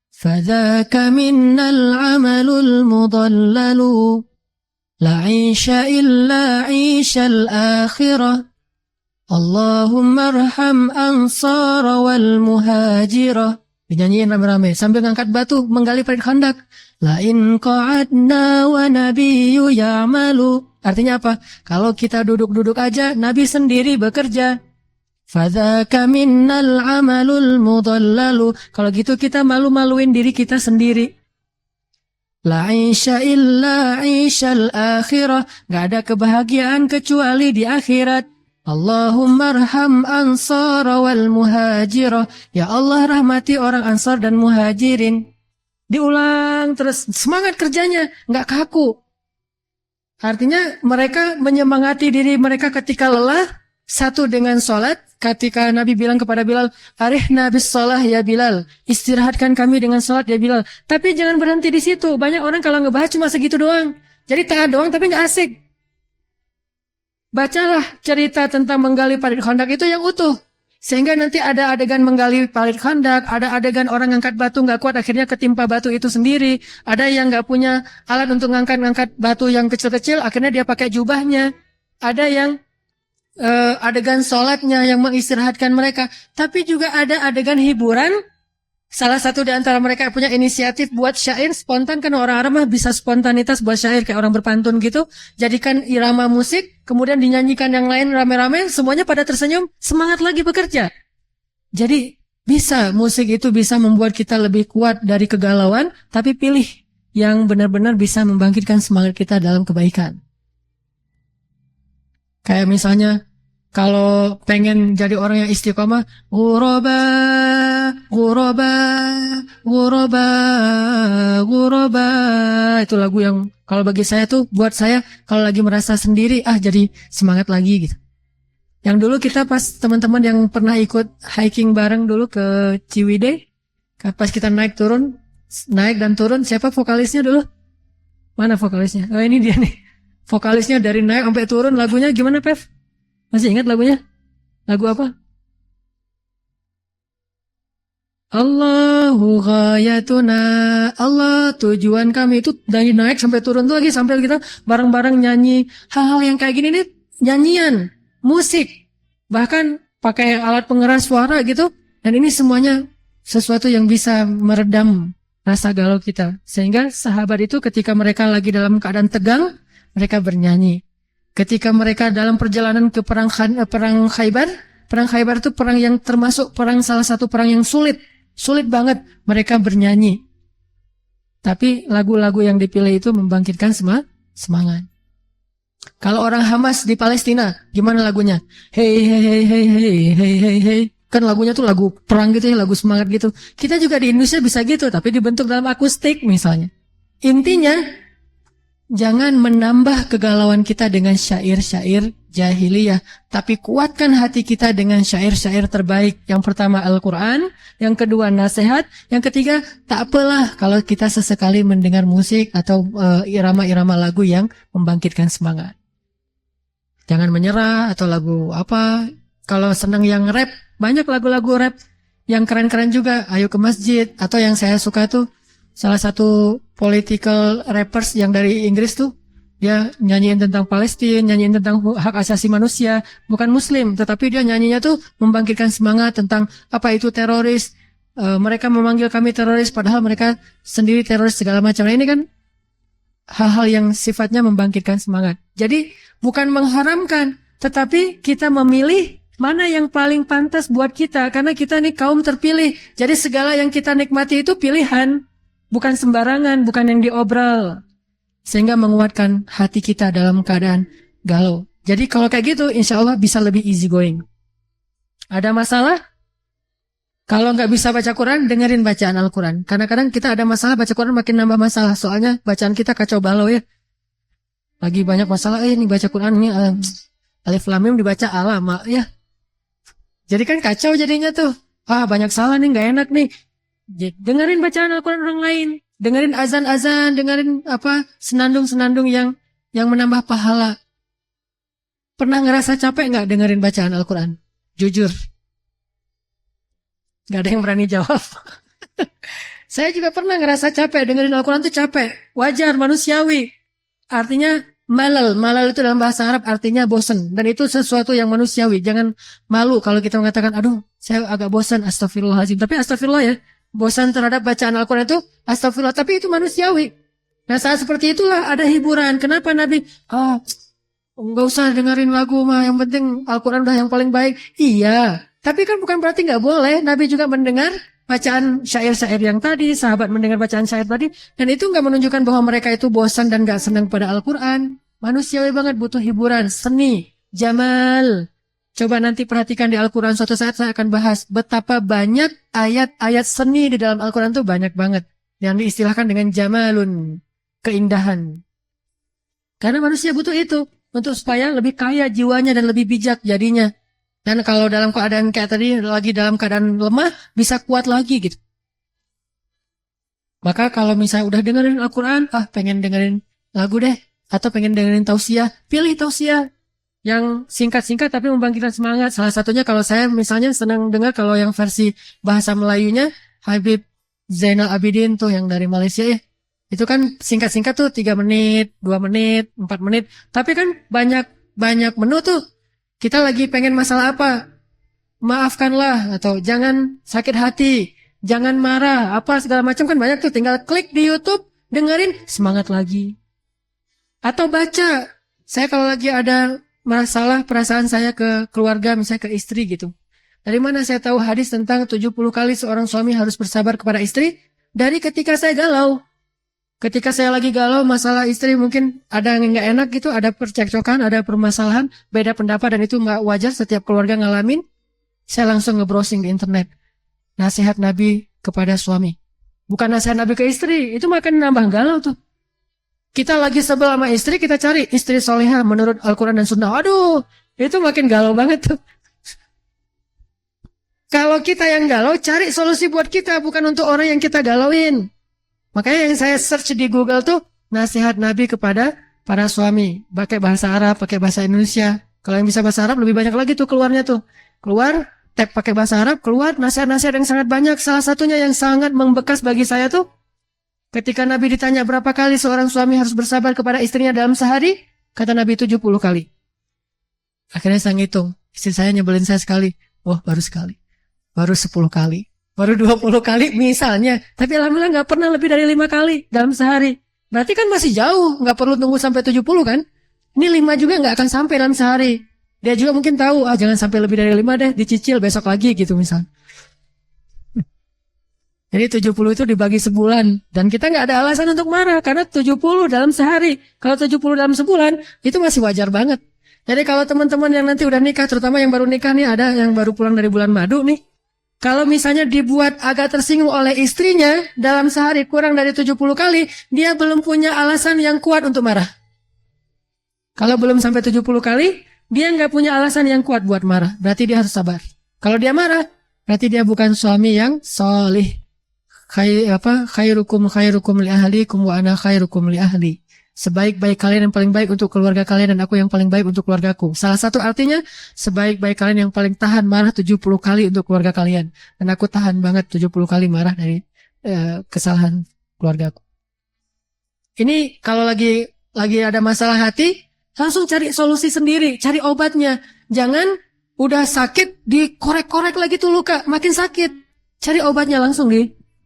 fadhaka minnal 'amalul mudallalu la 'isha illa 'ishal akhirah Allahumma arham ansara wal muhajirah. Dinyanyiin rame-rame sambil ngangkat batu menggali parit khandak. La in qa'adna wa nabiyyu ya'malu. Artinya apa? Kalau kita duduk-duduk aja, Nabi sendiri bekerja. Fadzaka minnal amalul mudallalu. Kalau gitu kita malu-maluin diri kita sendiri. La isya illa isyal akhirah. Gak ada kebahagiaan kecuali di akhirat. Allahumma arham ansara wal muhajirah. Ya Allah rahmati orang ansar dan muhajirin. Diulang terus, semangat kerjanya, gak kaku. Artinya mereka menyemangati diri mereka ketika lelah, satu dengan sholat. Ketika Nabi bilang kepada Bilal, arihna bis sholah ya Bilal, istirahatkan kami dengan sholat ya Bilal. Tapi jangan berhenti di situ. Banyak orang kalau ngebahas cuma segitu doang. Jadi taat doang tapi nggak asik. Bacalah cerita tentang menggali parit khandak itu yang utuh. Sehingga nanti ada adegan menggali parit khandak, ada adegan orang ngangkat batu nggak kuat, akhirnya ketimpa batu itu sendiri. Ada yang nggak punya alat untuk ngangkat batu yang kecil-kecil, akhirnya dia pakai jubahnya. Ada yang adegan sholatnya yang mengistirahatkan mereka. Tapi juga ada adegan hiburan. Salah satu di antara mereka punya inisiatif buat syair spontan, karena orang Arab mah bisa spontanitas buat syair kayak orang berpantun gitu. Jadikan irama musik, kemudian dinyanyikan yang lain rame-rame, semuanya pada tersenyum, semangat lagi bekerja. Jadi bisa, musik itu bisa membuat kita lebih kuat dari kegalauan, tapi pilih yang benar-benar bisa membangkitkan semangat kita dalam kebaikan. Kayak misalnya, kalau pengen jadi orang yang istiqomah, ghuraba, ghuraba, ghuraba, ghuraba. Itu lagu yang kalau bagi saya tuh, buat saya kalau lagi merasa sendiri, jadi semangat lagi gitu. Yang dulu kita pas teman-teman yang pernah ikut hiking bareng dulu ke Ciwidey, pas kita naik dan turun, siapa vokalisnya dulu? Mana vokalisnya? Oh ini dia nih. Vokalisnya dari naik sampai turun, lagunya gimana Pev? Masih ingat lagunya? Lagu apa? Allahu ghayatuna, Allah tujuan kami. Itu dari naik sampai turun tuh lagi, sampai kita bareng-bareng nyanyi. Hal-hal yang kayak gini nih, nyanyian, musik, bahkan pakai alat pengeras suara gitu. Dan ini semuanya sesuatu yang bisa meredam rasa galau kita. Sehingga sahabat itu ketika mereka lagi dalam keadaan tegang, mereka bernyanyi. Ketika mereka dalam perjalanan ke perang Khaybar itu perang yang termasuk salah satu perang yang sulit banget. Mereka bernyanyi. Tapi lagu-lagu yang dipilih itu membangkitkan semangat. Kalau orang Hamas di Palestina, gimana lagunya? Hey hey hey hey hey hey hey hey. Kan lagunya tuh lagu perang gitu ya, lagu semangat gitu. Kita juga di Indonesia bisa gitu, tapi dibentuk dalam akustik misalnya. Intinya, jangan menambah kegalauan kita dengan syair-syair jahiliyah, tapi kuatkan hati kita dengan syair-syair terbaik. Yang pertama Al-Quran, yang kedua nasihat, yang ketiga tak apalah kalau kita sesekali mendengar musik atau irama-irama lagu yang membangkitkan semangat. Jangan menyerah atau lagu apa. Kalau senang yang rap, banyak lagu-lagu rap yang keren-keren juga. Ayo ke masjid, atau yang saya suka tuh salah satu political rappers yang dari Inggris tuh, dia nyanyiin tentang Palestina, nyanyiin tentang hak asasi manusia, bukan Muslim, tetapi dia nyanyinya tuh membangkitkan semangat tentang apa itu teroris. Mereka memanggil kami teroris, padahal mereka sendiri teroris segala macam. Nah, ini kan hal-hal yang sifatnya membangkitkan semangat. Jadi bukan mengharamkan, tetapi kita memilih mana yang paling pantas buat kita, karena kita nih kaum terpilih. Jadi segala yang kita nikmati itu pilihan. Bukan sembarangan, bukan yang diobral. Sehingga menguatkan hati kita dalam keadaan galau. Jadi kalau kayak gitu, insya Allah bisa lebih easy going. Ada masalah? Kalau nggak bisa baca Quran, dengerin bacaan Al-Quran. Kadang-kadang kita ada masalah, baca Quran makin nambah masalah. Soalnya bacaan kita kacau balau ya. Lagi banyak masalah, ini baca Quran, ini Alif Lam Mim dibaca alama ya. Jadi kan kacau jadinya tuh. Banyak salah nih, nggak enak nih. Dengerin bacaan Al-Quran orang lain, dengerin azan-azan, dengerin senandung-senandung yang menambah pahala. Pernah ngerasa capek nggak dengerin bacaan Al-Quran? Jujur, nggak ada yang berani jawab. Saya juga pernah ngerasa capek dengerin Al-Quran tuh capek, wajar, manusiawi. Artinya malal itu dalam bahasa Arab artinya bosan, dan itu sesuatu yang manusiawi. Jangan malu kalau kita mengatakan, aduh, saya agak bosan, astagfirullahaladzim. Tapi astagfirullah ya. Bosan terhadap bacaan Al-Quran itu astagfirullah, tapi itu manusiawi. Nah, saat seperti itulah ada hiburan. Kenapa Nabi nggak usah dengerin lagu mah, yang penting Al-Quran udah yang paling baik. Iya, tapi kan bukan berarti nggak boleh. Nabi juga mendengar bacaan syair-syair yang tadi, sahabat mendengar bacaan syair tadi, dan itu nggak menunjukkan bahwa mereka itu bosan dan nggak senang pada Al-Quran. Manusiawi banget, butuh hiburan, seni, jamal. Coba nanti perhatikan di Al-Quran, suatu saat saya akan bahas betapa banyak ayat-ayat seni di dalam Al-Quran itu banyak banget. Yang diistilahkan dengan jamalun, keindahan. Karena manusia butuh itu untuk supaya lebih kaya jiwanya dan lebih bijak jadinya. Dan kalau dalam keadaan kayak tadi lagi dalam keadaan lemah bisa kuat lagi gitu. Maka kalau misalnya udah dengerin Al-Quran, pengen dengerin lagu deh, atau pengen dengerin tausiah, pilih tausiah yang singkat-singkat tapi membangkitkan semangat. Salah satunya kalau saya misalnya senang dengar kalau yang versi bahasa Melayunya, Habib Zainal Abidin tuh yang dari Malaysia ya. Itu kan singkat-singkat tuh 3 menit, 2 menit, 4 menit. Tapi kan banyak menu tuh. Kita lagi pengen masalah apa? Maafkanlah, atau jangan sakit hati, jangan marah, apa segala macam kan banyak tuh. Tinggal klik di YouTube, dengerin, semangat lagi. Atau baca. Saya kalau lagi ada masalah perasaan saya ke keluarga, misalnya ke istri gitu. Dari mana saya tahu hadis tentang 70 kali seorang suami harus bersabar kepada istri? Dari ketika saya galau. Ketika saya lagi galau masalah istri, mungkin ada yang nggak enak gitu, ada percekcokan, ada permasalahan, beda pendapat, dan itu nggak wajar, setiap keluarga ngalamin. Saya langsung nge-browsing di internet. Nasihat Nabi kepada suami. Bukan nasihat Nabi ke istri, itu makin nambah galau tuh. Kita lagi sebel sama istri, kita cari istri solehah menurut Al-Quran dan Sunnah. Aduh, itu makin galau banget tuh. Kalau kita yang galau, cari solusi buat kita, bukan untuk orang yang kita galauin. Makanya yang saya search di Google tuh, nasihat Nabi kepada para suami. Pakai bahasa Arab, pakai bahasa Indonesia. Kalau yang bisa bahasa Arab, lebih banyak lagi tuh keluarnya tuh. Keluar, tag pakai bahasa Arab, keluar nasihat-nasihat yang sangat banyak. Salah satunya yang sangat membekas bagi saya tuh, ketika Nabi ditanya berapa kali seorang suami harus bersabar kepada istrinya dalam sehari, kata Nabi 70 kali. Akhirnya saya ngitung, istri saya nyebelin saya sekali. Oh, baru sekali. Baru 10 kali. Baru 20 kali misalnya. Tapi alhamdulillah gak pernah lebih dari 5 kali dalam sehari. Berarti kan masih jauh. Gak perlu tunggu sampai 70 kan. Ini 5 juga gak akan sampai dalam sehari. Dia juga mungkin tahu, jangan sampai lebih dari 5 deh, dicicil besok lagi gitu misal. Jadi 70 itu dibagi sebulan. Dan kita gak ada alasan untuk marah. Karena 70 dalam sehari. Kalau 70 dalam sebulan, itu masih wajar banget. Jadi kalau teman-teman yang nanti udah nikah, terutama yang baru nikah nih, ada yang baru pulang dari bulan madu nih. Kalau misalnya dibuat agak tersinggung oleh istrinya, dalam sehari kurang dari 70 kali, dia belum punya alasan yang kuat untuk marah. Kalau belum sampai 70 kali, dia nggak punya alasan yang kuat buat marah. Berarti dia harus sabar. Kalau dia marah, berarti dia bukan suami yang solih. Khairukum li ahlikum wa ana khairukum li ahli. Sebaik-baik kalian yang paling baik untuk keluarga kalian, dan aku yang paling baik untuk keluargaku. Salah satu artinya, sebaik-baik kalian yang paling tahan marah 70 kali untuk keluarga kalian. Dan aku tahan banget 70 kali marah dari kesalahan keluargaku. Ini kalau lagi ada masalah hati, langsung cari solusi sendiri, cari obatnya. Jangan udah sakit, dikorek-korek lagi tuh luka, makin sakit. Cari obatnya langsung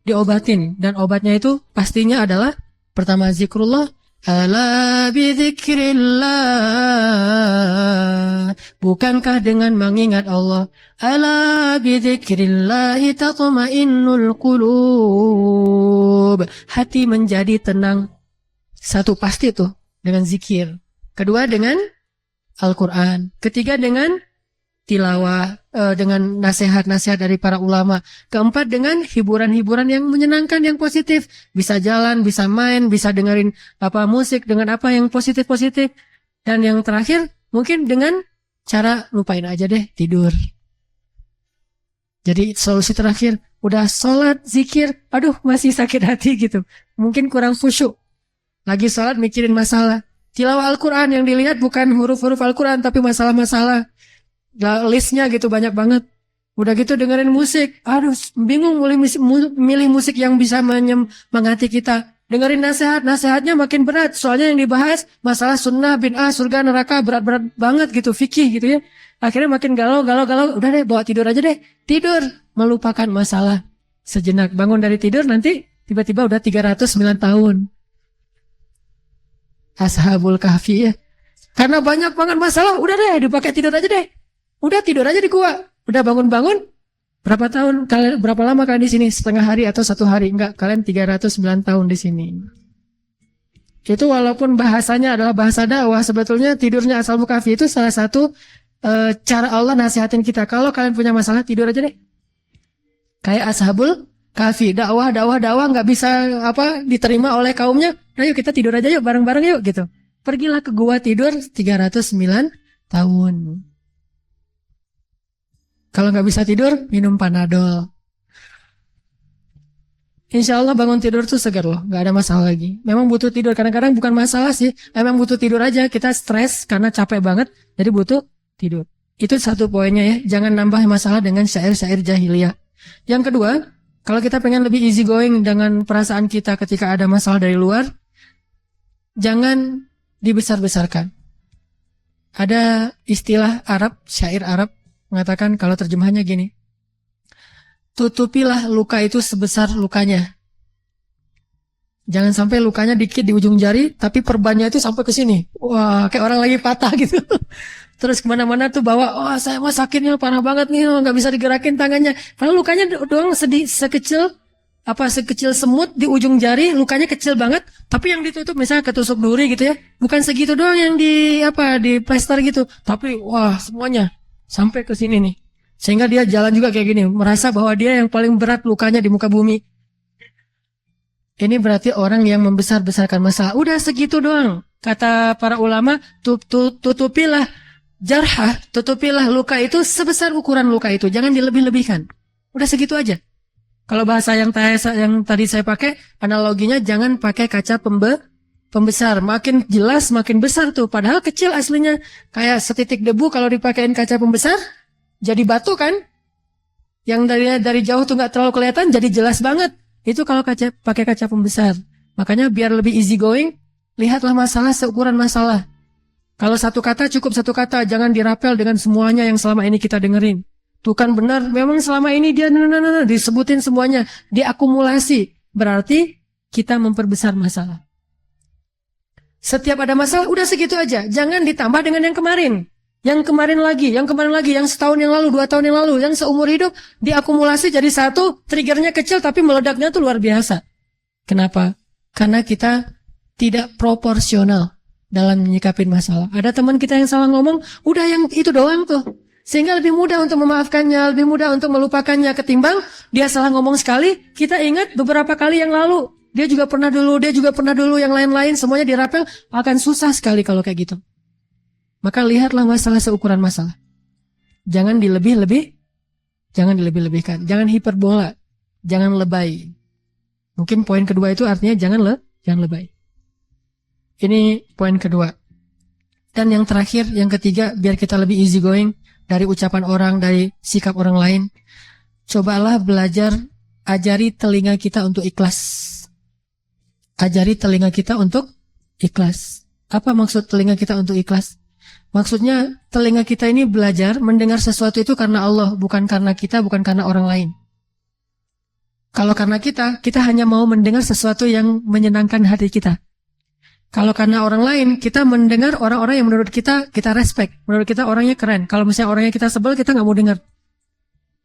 diobatin. Dan obatnya itu pastinya adalah, pertama zikrullah, ala bidzikrillah, bukankah dengan mengingat Allah? Ala bidzikrillah tatma'innul qulub, hati menjadi tenang. Satu pasti tuh dengan zikir. Kedua dengan Al-Quran. Ketiga dengan tilawah, dengan nasihat-nasihat dari para ulama. Keempat dengan hiburan-hiburan yang menyenangkan, yang positif. Bisa jalan, bisa main, bisa dengerin musik, dengan apa yang positif-positif. Dan yang terakhir mungkin dengan cara lupain aja deh, tidur. Jadi solusi terakhir, udah sholat, zikir, aduh masih sakit hati gitu. Mungkin kurang khusyuk. Lagi sholat mikirin masalah. Tilawah Al-Quran, yang dilihat bukan huruf-huruf Al-Quran, tapi masalah-masalah. Listnya gitu banyak banget. Udah gitu dengerin musik, aduh bingung milih musik yang bisa menyemangati kita. Dengerin nasihatnya makin berat, soalnya yang dibahas masalah sunnah, bid'ah, surga, neraka, berat-berat banget gitu, fikih gitu ya. Akhirnya makin galau, udah deh bawa tidur aja deh. Tidur, melupakan masalah sejenak. Bangun dari tidur nanti tiba-tiba udah 309 tahun. Ashabul Kahfi ya. Karena banyak banget masalah, udah deh dipakai tidur aja deh. Udah tidur aja di gua. Udah bangun-bangun. Berapa tahun kalian, berapa lama kalian di sini? Setengah hari atau 1 hari? Enggak, kalian 309 tahun di sini. Itu walaupun bahasanya adalah bahasa dakwah, sebetulnya tidurnya Ashabul Kahfi itu salah satu cara Allah nasihatin kita. Kalau kalian punya masalah, tidur aja deh. Kayak Ashabul Kahfi, dakwah enggak bisa diterima oleh kaumnya. Nah, yuk kita tidur aja yuk, bareng-bareng yuk gitu. Pergilah ke gua tidur 309 tahun. Kalau nggak bisa tidur, minum Panadol. Insya Allah bangun tidur tuh segar loh, nggak ada masalah lagi. Memang butuh tidur, kadang-kadang bukan masalah sih, memang butuh tidur aja. Kita stres karena capek banget, jadi butuh tidur. Itu satu poinnya ya, jangan nambah masalah dengan syair-syair jahiliyah. Yang kedua, kalau kita pengen lebih easy going dengan perasaan kita ketika ada masalah dari luar, jangan dibesar-besarkan. Ada istilah Arab, syair Arab, mengatakan kalau terjemahannya gini, tutupilah luka itu sebesar lukanya. Jangan sampai lukanya dikit di ujung jari, tapi perbannya itu sampai ke sini. Wah, kayak orang lagi patah gitu. Terus kemana-mana tuh bawa, oh saya mah sakitnya parah banget nih, nggak bisa digerakin tangannya. Padahal lukanya doang sekecil semut di ujung jari, lukanya kecil banget. Tapi yang ditutup misalnya ketusuk duri gitu ya, bukan segitu doang yang di plester gitu. Tapi wah semuanya sampai ke sini nih. Sehingga dia jalan juga kayak gini, merasa bahwa dia yang paling berat lukanya di muka bumi. Ini berarti orang yang membesar-besarkan masalah. Udah segitu doang. Kata para ulama, tutupilah jarhah, tutupilah luka itu sebesar ukuran luka itu. Jangan dilebih-lebihkan. Udah segitu aja. Kalau bahasa yang tadi saya pakai, analoginya jangan pakai kaca pembesar. Makin jelas, makin besar tuh. Padahal kecil aslinya. Kayak setitik debu kalau dipakein kaca pembesar, jadi batu kan? Yang dari jauh tuh nggak terlalu kelihatan, jadi jelas banget. Itu kalau pakai kaca pembesar. Makanya biar lebih easy going, lihatlah masalah seukuran masalah. Kalau satu kata cukup satu kata, jangan dirapel dengan semuanya yang selama ini kita dengerin. Tuh kan benar, memang selama ini dia disebutin semuanya, diakumulasi. Berarti kita memperbesar masalah. Setiap ada masalah, udah segitu aja. Jangan ditambah dengan yang kemarin. Yang kemarin lagi, yang setahun yang lalu, 2 tahun yang lalu, yang seumur hidup, diakumulasi jadi satu, triggernya kecil tapi meledaknya tuh luar biasa. Kenapa? Karena kita tidak proporsional dalam menyikapin masalah. Ada teman kita yang salah ngomong, udah yang itu doang tuh. Sehingga lebih mudah untuk memaafkannya, lebih mudah untuk melupakannya ketimbang dia salah ngomong sekali, kita ingat beberapa kali yang lalu. Dia juga pernah dulu, yang lain-lain, semuanya dirapel, akan susah sekali kalau kayak gitu. Maka lihatlah masalah seukuran masalah. Jangan dilebih-lebihkan. Jangan hiperbola. Jangan lebay. Mungkin poin kedua itu artinya jangan lebay. Ini poin kedua. Dan yang terakhir, yang ketiga, biar kita lebih easy going dari ucapan orang, dari sikap orang lain. Cobalah belajar, ajari telinga kita untuk ikhlas. Ajari telinga kita untuk ikhlas. Apa maksud telinga kita untuk ikhlas? Maksudnya telinga kita ini belajar mendengar sesuatu itu karena Allah, bukan karena kita, bukan karena orang lain. Kalau karena kita hanya mau mendengar sesuatu yang menyenangkan hati kita. Kalau karena orang lain, kita mendengar orang-orang yang menurut kita respect. Menurut kita orangnya keren. Kalau misalnya orangnya kita sebel, kita nggak mau dengar.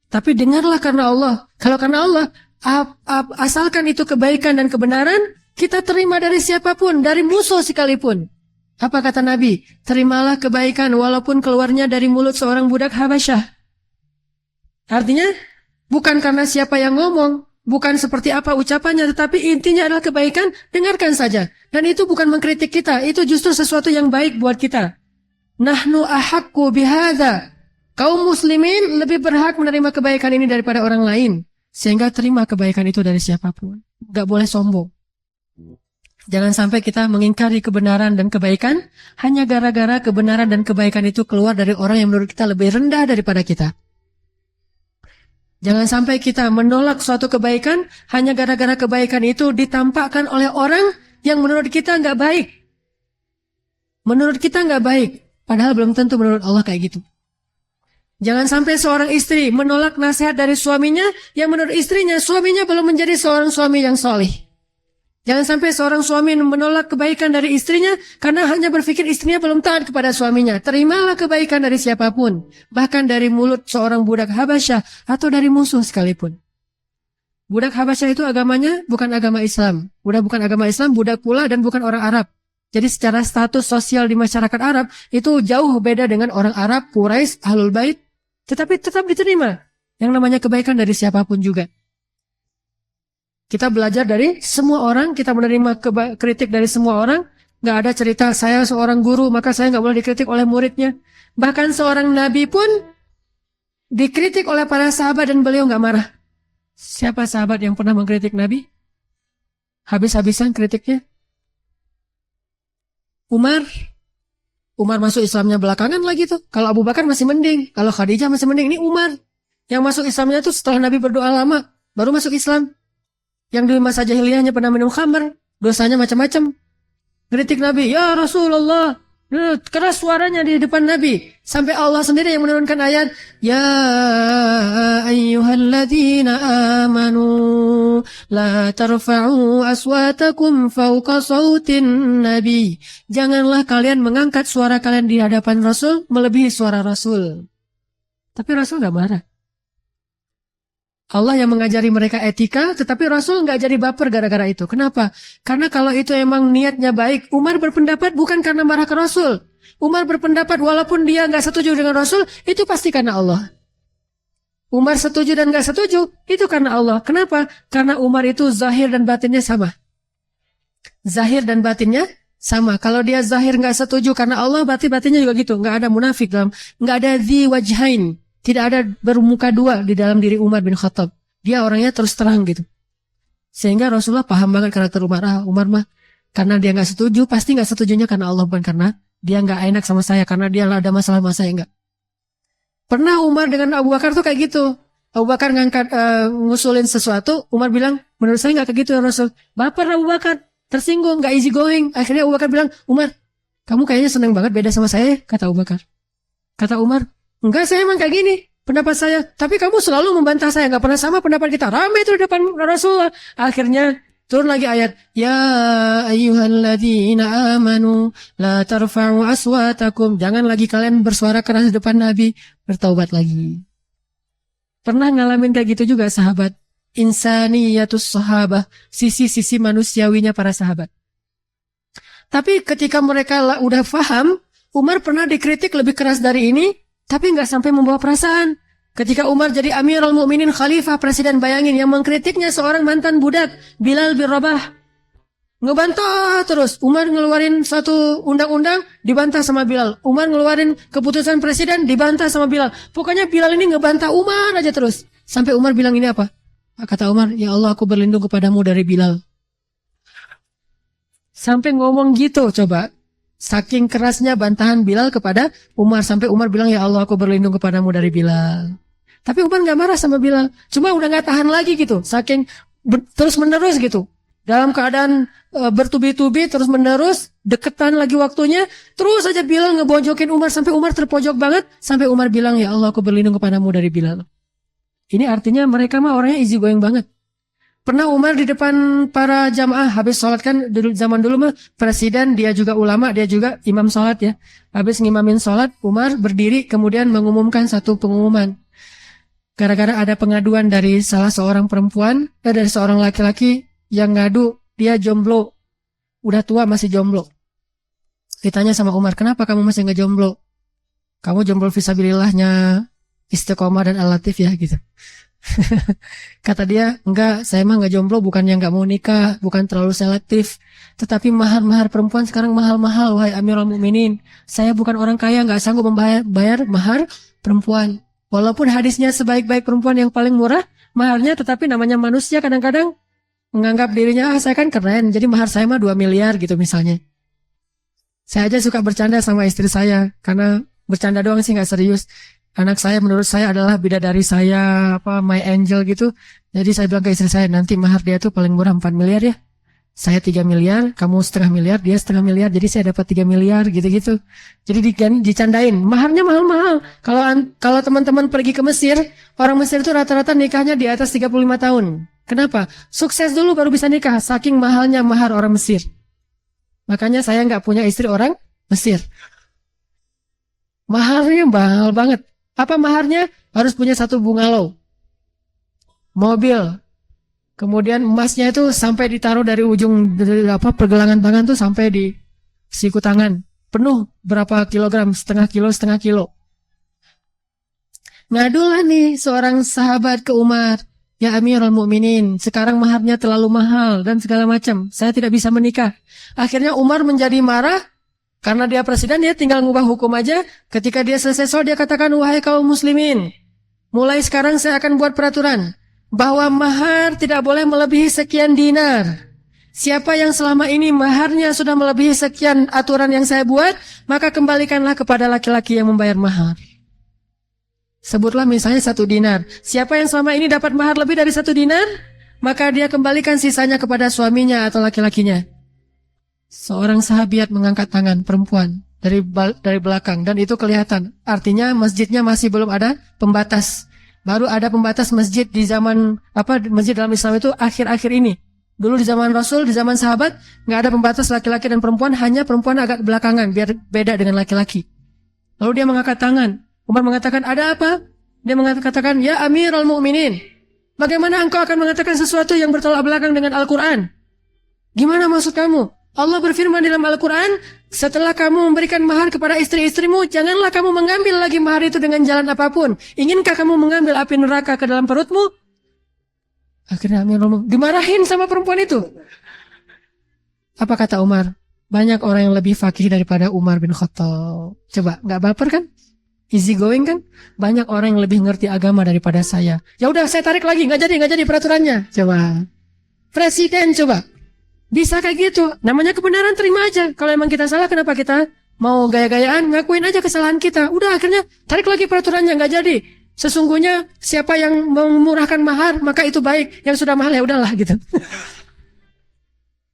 Tapi dengarlah karena Allah. Kalau karena Allah, asalkan itu kebaikan dan kebenaran, kita terima dari siapapun, dari musuh sekalipun. Apa kata Nabi? Terimalah kebaikan walaupun keluarnya dari mulut seorang budak Habasyah. Artinya, bukan karena siapa yang ngomong, bukan seperti apa ucapannya, tetapi intinya adalah kebaikan, dengarkan saja. Dan itu bukan mengkritik kita, itu justru sesuatu yang baik buat kita. Nahnu ahaqqu bihadza. Kaum muslimin lebih berhak menerima kebaikan ini daripada orang lain. Sehingga terima kebaikan itu dari siapapun. Gak boleh sombong. Jangan sampai kita mengingkari kebenaran dan kebaikan hanya gara-gara kebenaran dan kebaikan itu keluar dari orang yang menurut kita lebih rendah daripada kita. Jangan sampai kita menolak suatu kebaikan hanya gara-gara kebaikan itu ditampakkan oleh orang yang menurut kita nggak baik. Menurut kita nggak baik, padahal belum tentu menurut Allah kayak gitu. Jangan sampai seorang istri menolak nasihat dari suaminya yang menurut istrinya, suaminya belum menjadi seorang suami yang solih. Jangan sampai seorang suami menolak kebaikan dari istrinya karena hanya berpikir istrinya belum taat kepada suaminya. Terimalah kebaikan dari siapapun, bahkan dari mulut seorang budak Habasyah atau dari musuh sekalipun. Budak Habasyah itu agamanya bukan agama Islam. Bukan agama Islam, budak pula dan bukan orang Arab. Jadi secara status sosial di masyarakat Arab itu jauh beda dengan orang Arab, Quraisy, Ahlul Bait. Tetapi tetap diterima yang namanya kebaikan dari siapapun juga. Kita belajar dari semua orang, kita menerima kritik dari semua orang, Nggak ada cerita saya seorang guru maka saya nggak boleh dikritik oleh muridnya. Bahkan seorang nabi pun dikritik oleh para sahabat dan beliau nggak marah. Siapa sahabat yang pernah mengkritik nabi? Habis-habisan kritiknya. Umar masuk Islamnya belakangan lagi tuh. Kalau Abu Bakar masih mending, kalau Khadijah masih mending. Ini Umar yang masuk Islamnya tuh setelah Nabi berdoa lama baru masuk Islam. Yang di masa jahiliyahnya pernah minum khamr, dosanya macam-macam. Kritik Nabi, ya Rasulullah, keras suaranya di depan Nabi. Sampai Allah sendiri yang menurunkan ayat, ya ayyuhalladzina amanu la tarfa'u aswatakum fawqa sautin nabi. Janganlah kalian mengangkat suara kalian di hadapan Rasul melebihi suara Rasul. Tapi Rasul gak marah. Allah yang mengajari mereka etika, tetapi Rasul nggak jadi baper gara-gara itu. Kenapa? Karena kalau itu emang niatnya baik, Umar berpendapat bukan karena marah ke Rasul. Umar berpendapat walaupun dia nggak setuju dengan Rasul, itu pasti karena Allah. Umar setuju dan nggak setuju, itu karena Allah. Kenapa? Karena Umar itu zahir dan batinnya sama. Zahir dan batinnya sama. Kalau dia zahir nggak setuju karena Allah, berarti batinnya juga gitu. Nggak ada munafik dalam, nggak ada dzi wajhain. Tidak ada bermuka dua di dalam diri Umar bin Khattab. Dia orangnya terus terang gitu. Sehingga Rasulullah paham banget karakter Umar. Umar mah karena dia nggak setuju, pasti nggak setujunya karena Allah, bukan karena dia nggak enak sama saya, karena dia ada masalah sama saya, enggak. Pernah Umar dengan Abu Bakar tuh kayak gitu. Abu Bakar ngusulin sesuatu, Umar bilang, menurut saya nggak kayak gitu ya Rasul. Baper Abu Bakar, tersinggung, nggak easy going. Akhirnya Abu Bakar bilang, Umar, kamu kayaknya seneng banget beda sama saya, kata Abu Bakar. Kata Umar, enggak, saya emang kayak gini pendapat saya. Tapi kamu selalu membantah saya. Enggak pernah sama pendapat kita. Ramai itu di depan Rasulullah. Akhirnya turun lagi ayat. Ya ayyuhalladzina amanu la tarfa'u aswatakum. Jangan lagi kalian bersuara keras di depan Nabi. Bertaubat lagi. Pernah ngalamin kayak gitu juga sahabat. Insaniyatus sahabah. Sisi-sisi manusiawinya para sahabat. Tapi ketika mereka udah paham, Umar pernah dikritik lebih keras dari ini. Tapi nggak sampai membawa perasaan. Ketika Umar jadi Amirul Mukminin Khalifah Presiden, bayangin yang mengkritiknya seorang mantan budak Bilal bin Rabah. Ngebantah terus. Umar ngeluarin satu undang-undang, dibantah sama Bilal. Umar ngeluarin keputusan presiden, dibantah sama Bilal. Pokoknya Bilal ini ngebantah Umar aja terus. Sampai Umar bilang ini apa? Kata Umar, ya Allah aku berlindung kepadamu dari Bilal. Sampai ngomong gitu coba. Saking kerasnya bantahan Bilal kepada Umar. Sampai Umar bilang, ya Allah aku berlindung kepadamu dari Bilal. Tapi Umar gak marah sama Bilal. Cuma udah gak tahan lagi gitu. Saking terus menerus gitu. Dalam keadaan bertubi-tubi terus menerus. Deketan lagi waktunya. Terus aja Bilal ngebonjokin Umar. Sampai Umar terpojok banget. Sampai Umar bilang, ya Allah aku berlindung kepadamu dari Bilal. Ini artinya mereka mah orangnya easy going banget. Pernah Umar di depan para jamaah habis sholat, kan zaman dulu mah presiden, dia juga ulama, dia juga imam sholat ya. Habis ngimamin sholat, Umar berdiri kemudian mengumumkan satu pengumuman. Gara-gara ada pengaduan dari salah seorang perempuan, dari seorang laki-laki yang ngadu dia jomblo, udah tua masih jomblo. Ditanya sama Umar, kenapa kamu masih nggak jomblo? Kamu jomblo fisabilillahnya Istiqomah dan Al-Latif ya gitu. Kata dia, enggak, saya mah enggak jomblo, bukan yang enggak mau nikah, bukan terlalu selektif. Tetapi mahar-mahar perempuan sekarang mahal-mahal, wahai Amirul Mukminin. Saya bukan orang kaya, enggak sanggup membayar mahar perempuan. Walaupun hadisnya sebaik-baik perempuan yang paling murah, maharnya, tetapi namanya manusia kadang-kadang menganggap dirinya, saya kan keren, jadi mahar saya mah 2 miliar gitu misalnya. Saya aja suka bercanda sama istri saya, karena bercanda doang sih enggak serius. Anak saya menurut saya adalah bidadari saya, my angel gitu. Jadi saya bilang ke istri saya, nanti mahar dia tuh paling murah 4 miliar ya. Saya 3 miliar, kamu setengah miliar, dia setengah miliar, jadi saya dapat 3 miliar gitu-gitu. Jadi dicandain, maharnya mahal-mahal. Kalau teman-teman pergi ke Mesir, orang Mesir itu rata-rata nikahnya di atas 35 tahun. Kenapa? Sukses dulu baru bisa nikah, saking mahalnya mahar orang Mesir. Makanya saya nggak punya istri orang Mesir. Maharnya mahal banget. Apa maharnya? Harus punya 1 bungalow, mobil, kemudian emasnya itu sampai ditaruh dari ujung pergelangan tangan tuh sampai di siku tangan, penuh berapa kilogram, setengah kilo. Ngadulah nih seorang sahabat ke Umar, Ya Amirul Mukminin, sekarang maharnya terlalu mahal dan segala macam. Saya tidak bisa menikah. Akhirnya Umar menjadi marah karena dia presiden, dia tinggal ngubah hukum aja. Ketika dia selesai sholat, dia katakan, wahai kaum muslimin, mulai sekarang saya akan buat peraturan bahwa mahar tidak boleh melebihi sekian dinar. Siapa yang selama ini maharnya sudah melebihi sekian aturan yang saya buat, maka kembalikanlah kepada laki-laki yang membayar mahar. Sebutlah misalnya 1 dinar. Siapa yang selama ini dapat mahar lebih dari 1 dinar, maka dia kembalikan sisanya kepada suaminya atau laki-lakinya. Seorang sahabiat mengangkat tangan perempuan dari belakang dan itu kelihatan. Artinya masjidnya masih belum ada pembatas. Baru ada pembatas masjid di zaman masjid dalam Islam itu akhir-akhir ini. Dulu di zaman Rasul, di zaman sahabat, nggak ada pembatas laki-laki dan perempuan, hanya perempuan agak belakangan biar beda dengan laki-laki. Lalu dia mengangkat tangan. Umar mengatakan, ada apa? Dia mengatakan, ya Amirul Mukminin, bagaimana engkau akan mengatakan sesuatu yang bertolak belakang dengan Al-Quran? Gimana maksud kamu? Allah berfirman dalam Al-Quran, setelah kamu memberikan mahar kepada istri-istrimu, janganlah kamu mengambil lagi mahar itu dengan jalan apapun. Inginkah kamu mengambil api neraka ke dalam perutmu? Akhirnya Amirul Mukminin dimarahin sama perempuan itu. Apa kata Umar? Banyak orang yang lebih fakih daripada Umar bin Khattab. Coba, nggak baper kan? Easy going kan? Banyak orang yang lebih ngerti agama daripada saya. Ya udah, saya tarik lagi, nggak jadi peraturannya. Coba, presiden coba, bisa kayak gitu. Namanya kebenaran, terima aja. Kalau emang kita salah, kenapa kita mau gaya-gayaan? Ngakuin aja kesalahan kita. Udah, akhirnya tarik lagi peraturannya, nggak jadi. Sesungguhnya siapa yang memurahkan mahar, maka itu baik. Yang sudah mahal ya udahlah gitu.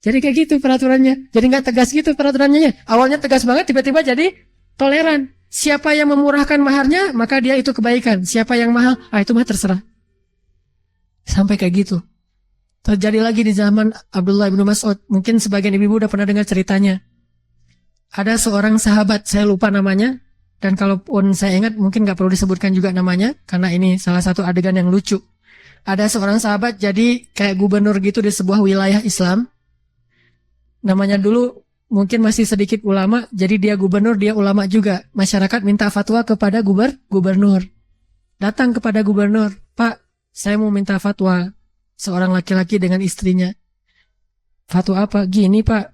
Jadi kayak gitu peraturannya. Jadi nggak tegas gitu peraturannya. Awalnya tegas banget, tiba-tiba jadi toleran. Siapa yang memurahkan maharnya, maka dia itu kebaikan. Siapa yang mahal, itu mah terserah. Sampai kayak gitu. Terjadi lagi di zaman Abdullah bin Mas'ud. Mungkin sebagian ibu-ibu udah pernah dengar ceritanya. Ada seorang sahabat, saya lupa namanya. Dan kalaupun saya ingat, mungkin gak perlu disebutkan juga namanya. Karena ini salah satu adegan yang lucu. Ada seorang sahabat jadi kayak gubernur gitu di sebuah wilayah Islam. Namanya dulu mungkin masih sedikit ulama, jadi dia gubernur, dia ulama juga. Masyarakat minta fatwa kepada gubernur. Datang kepada gubernur, Pak, saya mau minta fatwa seorang laki-laki dengan istrinya. Fatwa apa? Gini Pak,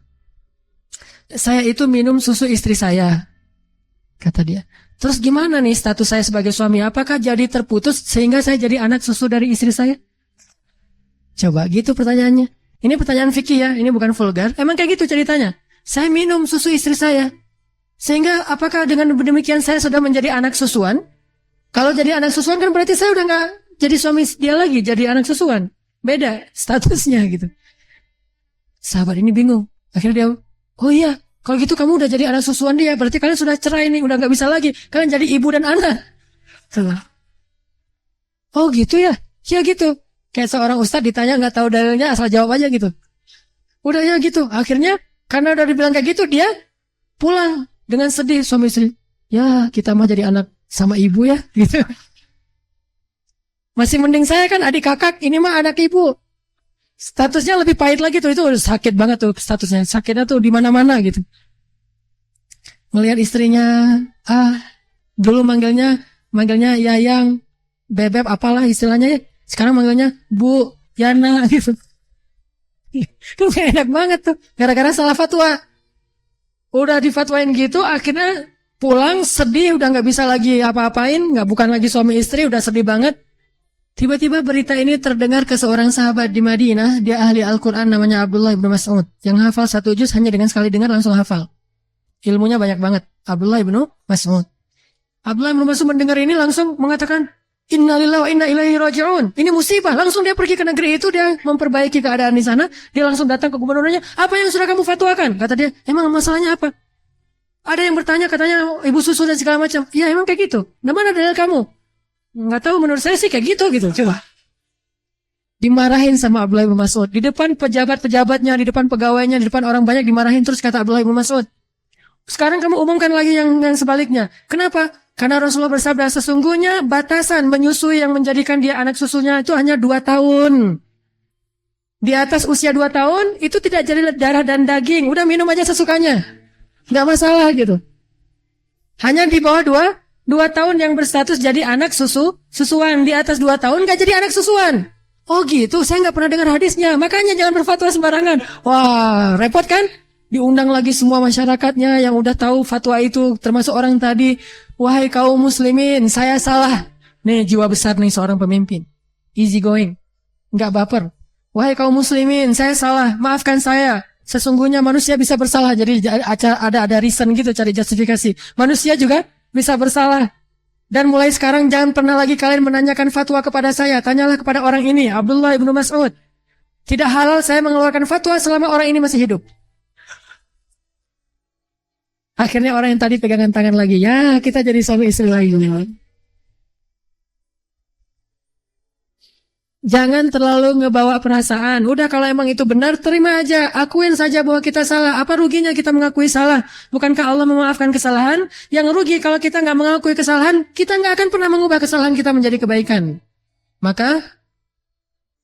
saya itu minum susu istri saya, kata dia. Terus gimana nih status saya sebagai suami? Apakah jadi terputus sehingga saya jadi anak susu dari istri saya? Coba gitu pertanyaannya. Ini pertanyaan fikih ya, ini bukan vulgar. Emang kayak gitu ceritanya. Saya minum susu istri saya. Sehingga apakah dengan demikian saya sudah menjadi anak susuan? Kalau jadi anak susuan kan berarti saya udah gak jadi suami dia lagi, jadi anak susuan. Beda statusnya gitu. Sahabat ini bingung. Akhirnya dia, oh iya, kalau gitu kamu udah jadi anak susuan dia, berarti kalian sudah cerai nih, udah gak bisa lagi. Kalian jadi ibu dan anak. Oh gitu ya? Ya gitu. Kayak seorang ustadz ditanya gak tahu dalilnya, asal jawab aja gitu. Udah ya gitu. Akhirnya karena udah dibilang kayak gitu, dia pulang dengan sedih suami istri. Ya, kita mah jadi anak sama ibu ya, gitu. Masih mending saya kan adik kakak, ini mah anak ibu. Statusnya lebih pahit lagi tuh, itu sakit banget tuh statusnya. Sakitnya tuh di mana-mana gitu. Melihat istrinya, dulu manggilnya Yayang, Bebep, apalah istilahnya ya. Sekarang manggilnya Bu, Yana gitu. Kan gak enak banget tuh, gara-gara salah fatwa. Udah difatwain gitu, akhirnya pulang sedih, udah gak bisa lagi apa-apain, bukan lagi suami istri, udah sedih banget. Tiba-tiba berita ini terdengar ke seorang sahabat di Madinah, dia ahli Al-Quran namanya Abdullah bin Mas'ud, yang hafal 1 juz hanya dengan sekali dengar langsung hafal. Ilmunya banyak banget, Abdullah bin Mas'ud. Abdullah bin Mas'ud mendengar ini langsung mengatakan, Innalillahi wa inna ilaihi raji'un. Ini musibah. Langsung dia pergi ke negeri itu, dia memperbaiki keadaan di sana. Dia langsung datang ke gubernurnya. Apa yang sudah kamu fatwakan? Kata dia, emang masalahnya apa? Ada yang bertanya, katanya ibu susu dan segala macam. Ya emang kayak gitu. Nah mana dalil kamu? Nggak tahu, menurut saya sih kayak gitu. Coba. Dimarahin sama Abdullah bin Mas'ud. Di depan pejabat-pejabatnya, di depan pegawainya, di depan orang banyak dimarahin terus, kata Abdullah bin Mas'ud. Sekarang kamu umumkan lagi yang sebaliknya. Kenapa? Karena Rasulullah bersabda, sesungguhnya batasan menyusui yang menjadikan dia anak susunya itu hanya 2 tahun. Di atas usia 2 tahun, itu tidak jadi darah dan daging. Udah minum aja sesukanya. Nggak masalah gitu. Hanya di bawah 2 tahun yang berstatus jadi anak susuan. Di atas 2 tahun nggak jadi anak susuan. Oh gitu, saya nggak pernah dengar hadisnya, makanya jangan berfatwa sembarangan. Wah, repot kan? Diundang lagi semua masyarakatnya yang udah tahu fatwa itu, termasuk orang tadi. Wahai kaum muslimin, saya salah. Nih, jiwa besar nih seorang pemimpin. Easy going, nggak baper. Wahai kaum muslimin, saya salah, maafkan saya. Sesungguhnya manusia bisa bersalah, jadi ada reason gitu, cari justifikasi. Manusia juga bisa bersalah. Dan mulai sekarang jangan pernah lagi kalian menanyakan fatwa kepada saya. Tanyalah kepada orang ini, Abdullah ibnu Mas'ud. Tidak halal saya mengeluarkan fatwa selama orang ini masih hidup. Akhirnya orang yang tadi pegangan tangan lagi. Ya, kita jadi suami istri lagi. Jangan terlalu ngebawa perasaan. Udah kalau emang itu benar, terima aja. Akuin saja bahwa kita salah. Apa ruginya kita mengakui salah? Bukankah Allah memaafkan kesalahan? Yang rugi kalau kita nggak mengakui kesalahan, kita nggak akan pernah mengubah kesalahan kita menjadi kebaikan. Maka,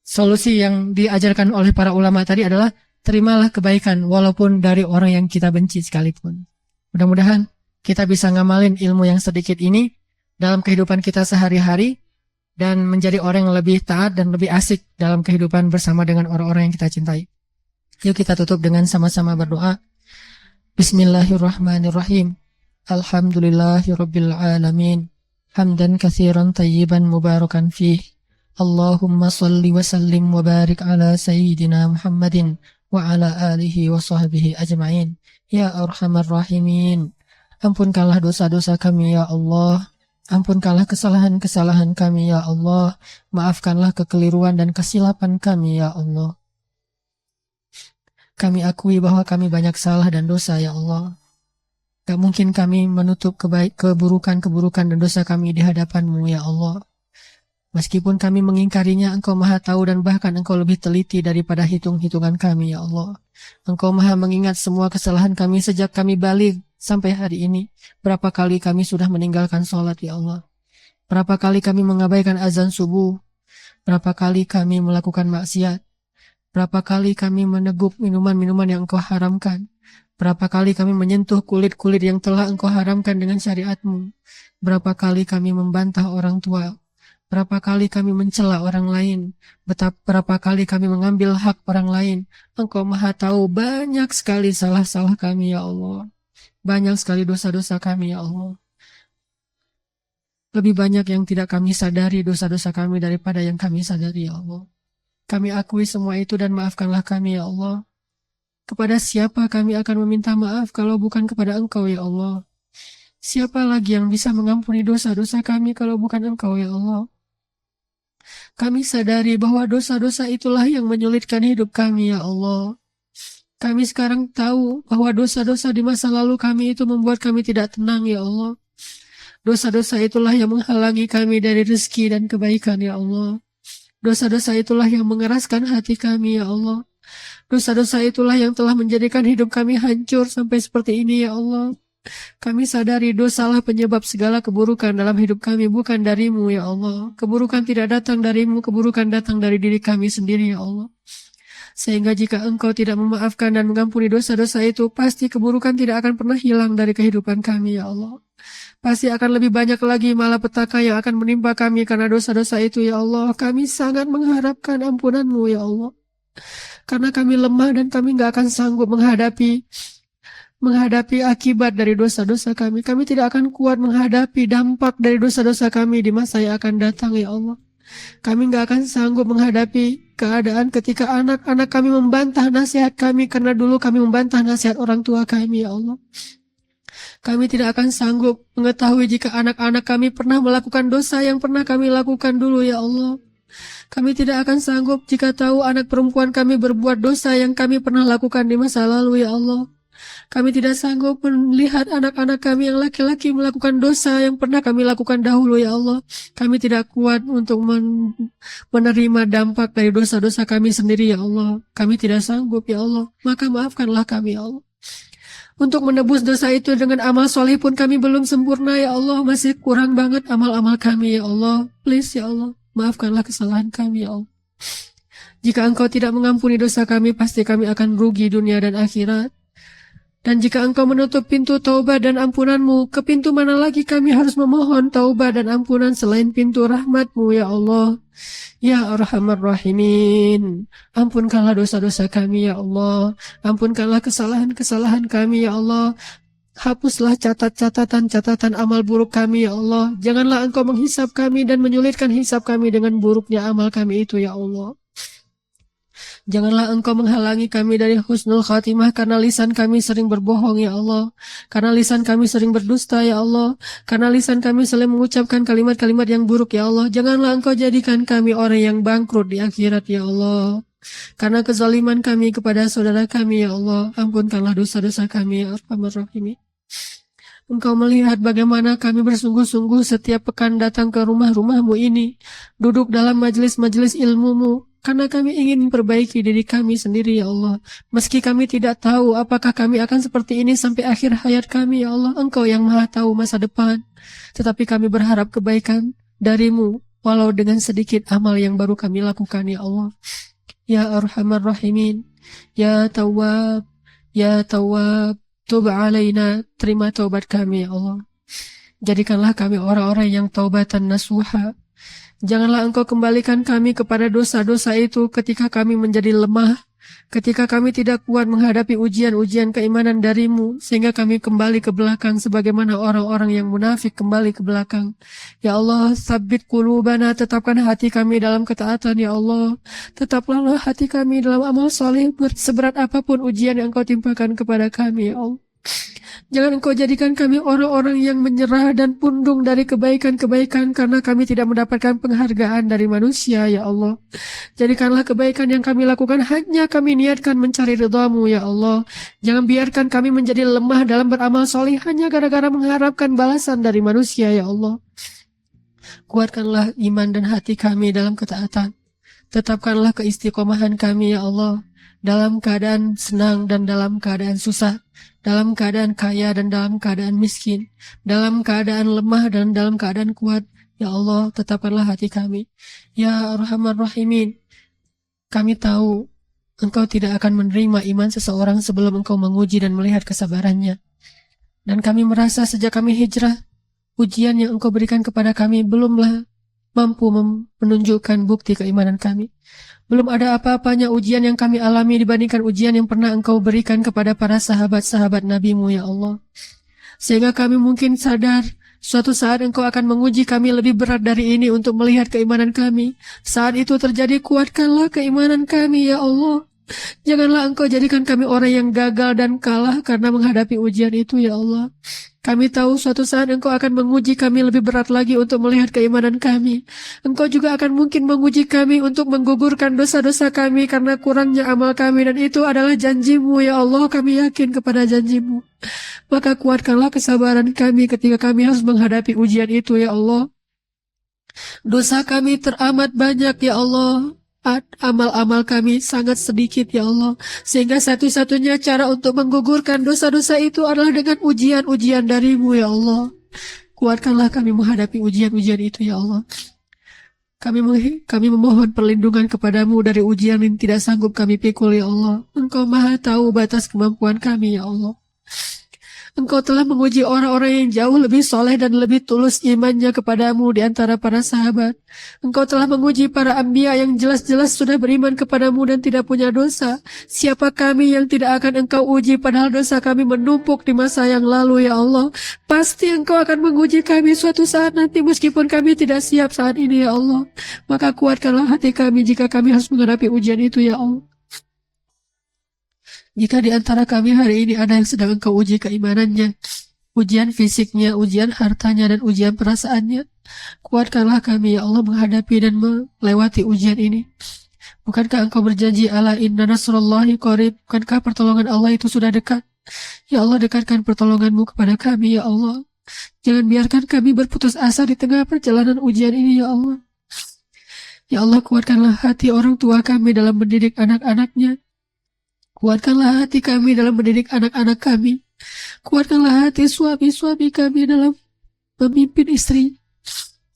solusi yang diajarkan oleh para ulama tadi adalah, terimalah kebaikan walaupun dari orang yang kita benci sekalipun. Mudah-mudahan kita bisa ngamalin ilmu yang sedikit ini dalam kehidupan kita sehari-hari, dan menjadi orang yang lebih taat dan lebih asik dalam kehidupan bersama dengan orang-orang yang kita cintai. Yuk kita tutup dengan sama-sama berdoa. Bismillahirrahmanirrahim. Alhamdulillahirabbil alamin. Hamdan katsiran tayyiban mubarakan fih. Allahumma shalli wa sallim wa barik ala sayyidina Muhammadin wa ala alihi wa sahbihi ajma'in. Ya arhamar rahimin. Ampunkanlah dosa-dosa kami ya Allah. Ampunkanlah kesalahan-kesalahan kami ya Allah. Maafkanlah kekeliruan dan kesilapan kami ya Allah. Kami akui bahwa kami banyak salah dan dosa ya Allah. Gak mungkin kami menutup keburukan-keburukan dan dosa kami di hadapan-Mu ya Allah. Meskipun kami mengingkarinya, Engkau Maha tahu dan bahkan Engkau lebih teliti daripada hitung-hitungan kami ya Allah. Engkau Maha mengingat semua kesalahan kami sejak kami balik sampai hari ini. Berapa kali kami sudah meninggalkan sholat ya Allah. Berapa kali kami mengabaikan azan subuh. Berapa kali kami melakukan maksiat. Berapa kali kami menegup minuman-minuman yang Engkau haramkan. Berapa kali kami menyentuh kulit-kulit yang telah Engkau haramkan dengan syariat-Mu. Berapa kali kami membantah orang tua. Berapa kali kami mencela orang lain. Berapa kali kami mengambil hak orang lain. Engkau Maha tahu banyak sekali salah-salah kami ya Allah. Banyak sekali dosa-dosa kami ya Allah. Lebih banyak yang tidak kami sadari dosa-dosa kami daripada yang kami sadari ya Allah. Kami akui semua itu dan maafkanlah kami ya Allah. Kepada siapa kami akan meminta maaf kalau bukan kepada Engkau ya Allah? Siapa lagi yang bisa mengampuni dosa-dosa kami kalau bukan Engkau ya Allah? Kami sadari bahwa dosa-dosa itulah yang menyulitkan hidup kami ya Allah. Kami sekarang tahu bahwa dosa-dosa di masa lalu kami itu membuat kami tidak tenang ya Allah. Dosa-dosa itulah yang menghalangi kami dari rezeki dan kebaikan ya Allah. Dosa-dosa itulah yang mengeraskan hati kami ya Allah. Dosa-dosa itulah yang telah menjadikan hidup kami hancur sampai seperti ini ya Allah. Kami sadari dosalah penyebab segala keburukan dalam hidup kami, bukan dari-Mu ya Allah. Keburukan tidak datang dari-Mu, keburukan datang dari diri kami sendiri ya Allah. Sehingga jika Engkau tidak memaafkan dan mengampuni dosa-dosa itu, pasti keburukan tidak akan pernah hilang dari kehidupan kami ya Allah. Pasti akan lebih banyak lagi malapetaka yang akan menimpa kami karena dosa-dosa itu ya Allah. Kami sangat mengharapkan ampunan-Mu ya Allah. Karena kami lemah dan kami gak akan sanggup menghadapi akibat dari dosa-dosa kami. Kami tidak akan kuat menghadapi dampak dari dosa-dosa kami di masa yang akan datang ya Allah. Kami gak akan sanggup menghadapi keadaan ketika anak-anak kami membantah nasihat kami karena dulu kami membantah nasihat orang tua kami ya Allah. Kami tidak akan sanggup mengetahui jika anak-anak kami pernah melakukan dosa yang pernah kami lakukan dulu ya Allah. Kami tidak akan sanggup jika tahu anak perempuan kami berbuat dosa yang kami pernah lakukan di masa lalu ya Allah. Kami tidak sanggup melihat anak-anak kami yang laki-laki melakukan dosa yang pernah kami lakukan dahulu ya Allah. Kami tidak kuat untuk menerima dampak dari dosa-dosa kami sendiri ya Allah. Kami tidak sanggup ya Allah. Maka maafkanlah kami ya Allah. Untuk menebus dosa itu dengan amal soleh pun kami belum sempurna ya Allah. Masih kurang banget amal-amal kami ya Allah. Please ya Allah, maafkanlah kesalahan kami ya Allah. Jika Engkau tidak mengampuni dosa kami, pasti kami akan rugi dunia dan akhirat. Dan jika Engkau menutup pintu taubat dan ampunan-Mu, ke pintu mana lagi kami harus memohon taubat dan ampunan selain pintu rahmat-Mu, ya Allah. Ya Arhamar Rahimin, ampunkanlah dosa-dosa kami, ya Allah. Ampunkanlah kesalahan-kesalahan kami, ya Allah. Hapuslah catatan amal buruk kami, ya Allah. Janganlah Engkau menghisap kami dan menyulitkan hisap kami dengan buruknya amal kami itu, ya Allah. Janganlah Engkau menghalangi kami dari husnul khatimah karena lisan kami sering berbohong, ya Allah. Karena lisan kami sering berdusta, ya Allah. Karena lisan kami sering mengucapkan kalimat-kalimat yang buruk, ya Allah. Janganlah Engkau jadikan kami orang yang bangkrut di akhirat, ya Allah. Karena kezaliman kami kepada saudara kami, ya Allah. Ampunkanlah dosa-dosa kami, ya Arhamar Rahimin. Engkau melihat bagaimana kami bersungguh-sungguh setiap pekan datang ke rumah-rumah-Mu ini, duduk dalam majelis-majelis ilmu-Mu, karena kami ingin memperbaiki diri kami sendiri, ya Allah. Meski kami tidak tahu apakah kami akan seperti ini sampai akhir hayat kami, ya Allah. Engkau yang maha tahu masa depan. Tetapi kami berharap kebaikan dari-Mu, walau dengan sedikit amal yang baru kami lakukan, ya Allah. Ya Arhamar Rahimin, Ya Tawwab, Ya Tawwab, Tub alaina, terima taubat kami, ya Allah. Jadikanlah kami orang-orang yang taubatan nasuha. Janganlah Engkau kembalikan kami kepada dosa-dosa itu ketika kami menjadi lemah, ketika kami tidak kuat menghadapi ujian-ujian keimanan dari-Mu, sehingga kami kembali ke belakang sebagaimana orang-orang yang munafik kembali ke belakang. Ya Allah, sabbit qulubana, tetapkan hati kami dalam ketaatan, ya Allah. Tetaplah hati kami dalam amal soleh, seberat apapun ujian yang Engkau timpakan kepada kami, ya Allah. Jangan Engkau jadikan kami orang-orang yang menyerah dan pundung dari kebaikan-kebaikan karena kami tidak mendapatkan penghargaan dari manusia, ya Allah. Jadikanlah kebaikan yang kami lakukan hanya kami niatkan mencari ridha-Mu, ya Allah. Jangan biarkan kami menjadi lemah dalam beramal soleh hanya gara-gara mengharapkan balasan dari manusia, ya Allah. Kuatkanlah iman dan hati kami dalam ketaatan. Tetapkanlah keistiqomahan kami, ya Allah, dalam keadaan senang dan dalam keadaan susah, dalam keadaan kaya dan dalam keadaan miskin, dalam keadaan lemah dan dalam keadaan kuat. Ya Allah, tetapkanlah hati kami. Ya Arhamar Rahimin, kami tahu Engkau tidak akan menerima iman seseorang sebelum Engkau menguji dan melihat kesabarannya. Dan kami merasa sejak kami hijrah, ujian yang Engkau berikan kepada kami belumlah mampu menunjukkan bukti keimanan kami. Belum ada apa-apanya ujian yang kami alami dibandingkan ujian yang pernah Engkau berikan kepada para sahabat-sahabat Nabi-Mu, ya Allah. Sehingga kami mungkin sadar, suatu saat Engkau akan menguji kami lebih berat dari ini untuk melihat keimanan kami. Saat itu terjadi, kuatkanlah keimanan kami, ya Allah. Janganlah Engkau jadikan kami orang yang gagal dan kalah karena menghadapi ujian itu, ya Allah. Kami tahu suatu saat Engkau akan menguji kami lebih berat lagi untuk melihat keimanan kami. Engkau juga akan mungkin menguji kami untuk menggugurkan dosa-dosa kami karena kurangnya amal kami. Dan itu adalah janji-Mu, ya Allah. Kami yakin kepada janji-Mu. Maka kuatkanlah kesabaran kami ketika kami harus menghadapi ujian itu, ya Allah. Dosa kami teramat banyak, ya Allah. Amal-amal kami sangat sedikit, ya Allah. Sehingga satu-satunya cara untuk menggugurkan dosa-dosa itu adalah dengan ujian-ujian dari-Mu, ya Allah. Kuatkanlah kami menghadapi ujian-ujian itu, ya Allah. Kami memohon perlindungan kepada-Mu dari ujian yang tidak sanggup kami pikul, ya Allah. Engkau maha tahu batas kemampuan kami, ya Allah. Engkau telah menguji orang-orang yang jauh lebih soleh dan lebih tulus imannya kepada-Mu di antara para sahabat. Engkau telah menguji para anbiya yang jelas-jelas sudah beriman kepada-Mu dan tidak punya dosa. Siapa kami yang tidak akan Engkau uji padahal dosa kami menumpuk di masa yang lalu, ya Allah. Pasti Engkau akan menguji kami suatu saat nanti meskipun kami tidak siap saat ini, ya Allah. Maka kuatkanlah hati kami jika kami harus menghadapi ujian itu, ya Allah. Jika di antara kami hari ini ada yang sedang Engkau uji keimanannya, ujian fisiknya, ujian hartanya, dan ujian perasaannya, kuatkanlah kami, ya Allah, menghadapi dan melewati ujian ini. Bukankah Engkau berjanji, ala inna nasrullahi qarib? Bukankah pertolongan Allah itu sudah dekat? Ya Allah, dekatkan pertolongan-Mu kepada kami, ya Allah. Jangan biarkan kami berputus asa di tengah perjalanan ujian ini, ya Allah. Ya Allah, kuatkanlah hati orang tua kami dalam mendidik anak-anaknya. Kuatkanlah hati kami dalam mendidik anak-anak kami. Kuatkanlah hati suami-suami kami dalam memimpin istri.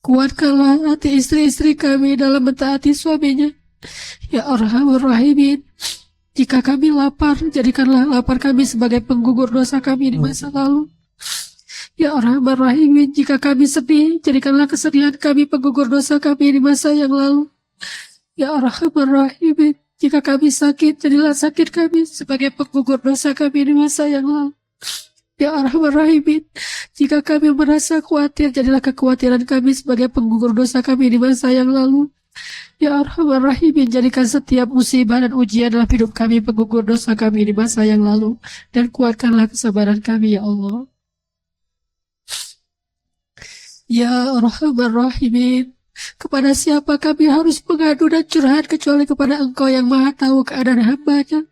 Kuatkanlah hati istri-istri kami dalam mentaati suaminya. Ya Arhamar Rahimin, Jika kami lapar, jadikanlah lapar kami sebagai penggugur dosa kami di masa lalu. Ya Arhamar Rahimin, jika kami sedih, jadikanlah kesedihan kami penggugur dosa kami di masa yang lalu. Ya Arhamar Rahimin, jika kami sakit, jadilah sakit kami sebagai penggugur dosa kami di masa yang lalu. Ya Arhamar Rahimin, jika kami merasa khawatir, jadilah kekhawatiran kami sebagai penggugur dosa kami di masa yang lalu. Ya Arhamar Rahimin, jadikan setiap musibah dan ujian dalam hidup kami penggugur dosa kami di masa yang lalu. Dan kuatkanlah kesabaran kami, ya Allah. Ya Arhamar Rahimin, kepada siapa kami harus mengadu dan curhat kecuali kepada Engkau yang Maha Tahu keadaan hamba-Nya.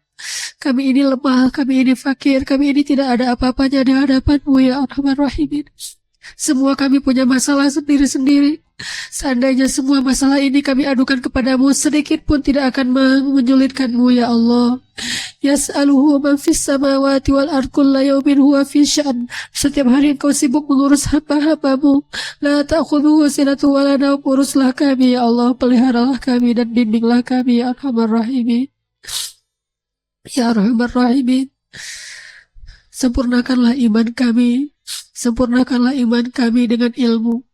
Kami ini lemah, kami ini fakir, kami ini tidak ada apa-apanya di hadapan-Mu, ya Arhamar Rahimin. Semua kami punya masalah sendiri-sendiri. Seandainya semua masalah ini kami adukan kepadamu, sedikit pun tidak akan menyulitkanmu, ya Allah. Yas'aluhu man fis samawati wal ard kulla yawmin huwa fi sya'n. Setiap hari Engkau sibuk mengurus hamba-hambamu. La ta'khudhuhu sinatu wa la nawm. Uruslah kami, ya Allah, peliharalah kami dan bimbinglah kami, ya Arhamar Rahimin. Ya Arhamar Rahimin, sempurnakanlah iman kami. Sempurnakanlah iman kami dengan ilmu.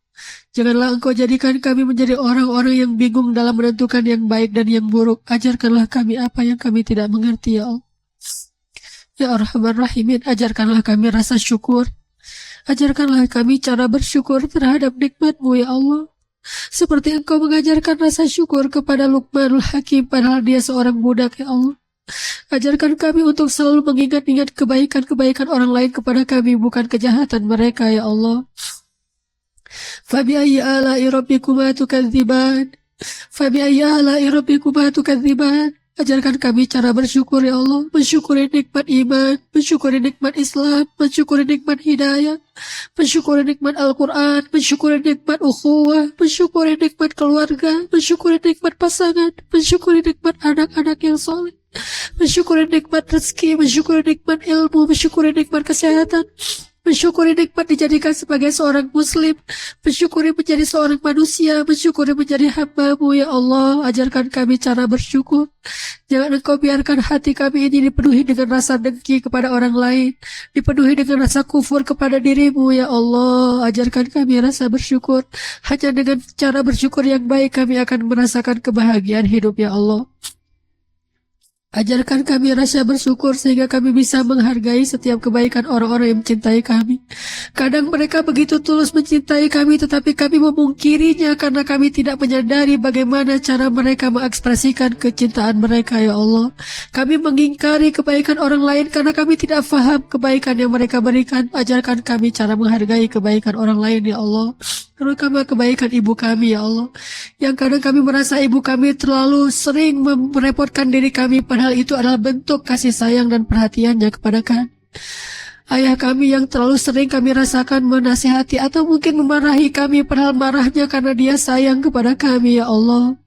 Janganlah Engkau jadikan kami menjadi orang-orang yang bingung dalam menentukan yang baik dan yang buruk. Ajarkanlah kami apa yang kami tidak mengerti, ya Allah. Ya Arhamar Rahimin, ajarkanlah kami rasa syukur. Ajarkanlah kami cara bersyukur terhadap nikmat-Mu, ya Allah. Seperti Engkau mengajarkan rasa syukur kepada Luqmanul Hakim, padahal dia seorang budak, ya Allah. Ajarkan kami untuk selalu mengingat-ingat kebaikan-kebaikan orang lain kepada kami, bukan kejahatan mereka, ya Allah. Fabi'ayyi ala'i rabbikuma tukadziban. Fabi'ayyi ala'i rabbikuma tukadziban. Ajarkan kami cara bersyukur, ya Allah. Mensyukuri nikmat iman, mensyukuri nikmat Islam, mensyukuri nikmat hidayah, mensyukuri nikmat Al-Quran, mensyukuri nikmat ukhuwah, mensyukuri nikmat keluarga, mensyukuri nikmat pasangan, mensyukuri nikmat anak-anak yang soleh, mensyukuri nikmat rezeki, mensyukuri nikmat ilmu, mensyukuri nikmat kesehatan, mensyukuri nikmat dijadikan sebagai seorang muslim, mensyukuri menjadi seorang manusia, mensyukuri menjadi hamba-Mu, ya Allah. Ajarkan kami cara bersyukur. Jangan Engkau biarkan hati kami ini dipenuhi dengan rasa dengki kepada orang lain, dipenuhi dengan rasa kufur kepada diri-Mu, ya Allah. Ajarkan kami rasa bersyukur. Hanya dengan cara bersyukur yang baik kami akan merasakan kebahagiaan hidup, ya Allah. Ajarkan kami rasa bersyukur sehingga kami bisa menghargai setiap kebaikan orang-orang yang mencintai kami. Kadang mereka begitu tulus mencintai kami, tetapi kami memungkirinya karena kami tidak menyadari bagaimana cara mereka mengekspresikan kecintaan mereka, ya Allah. Kami mengingkari kebaikan orang lain karena kami tidak faham kebaikan yang mereka berikan. Ajarkan kami cara menghargai kebaikan orang lain, ya Allah. Terutama kebaikan ibu kami, ya Allah. Yang kadang kami merasa ibu kami terlalu sering merepotkan diri kami, padahal itu adalah bentuk kasih sayang dan perhatiannya kepada kami. Ayah kami yang terlalu sering kami rasakan menasihati atau mungkin memarahi kami, padahal marahnya karena dia sayang kepada kami, ya Allah.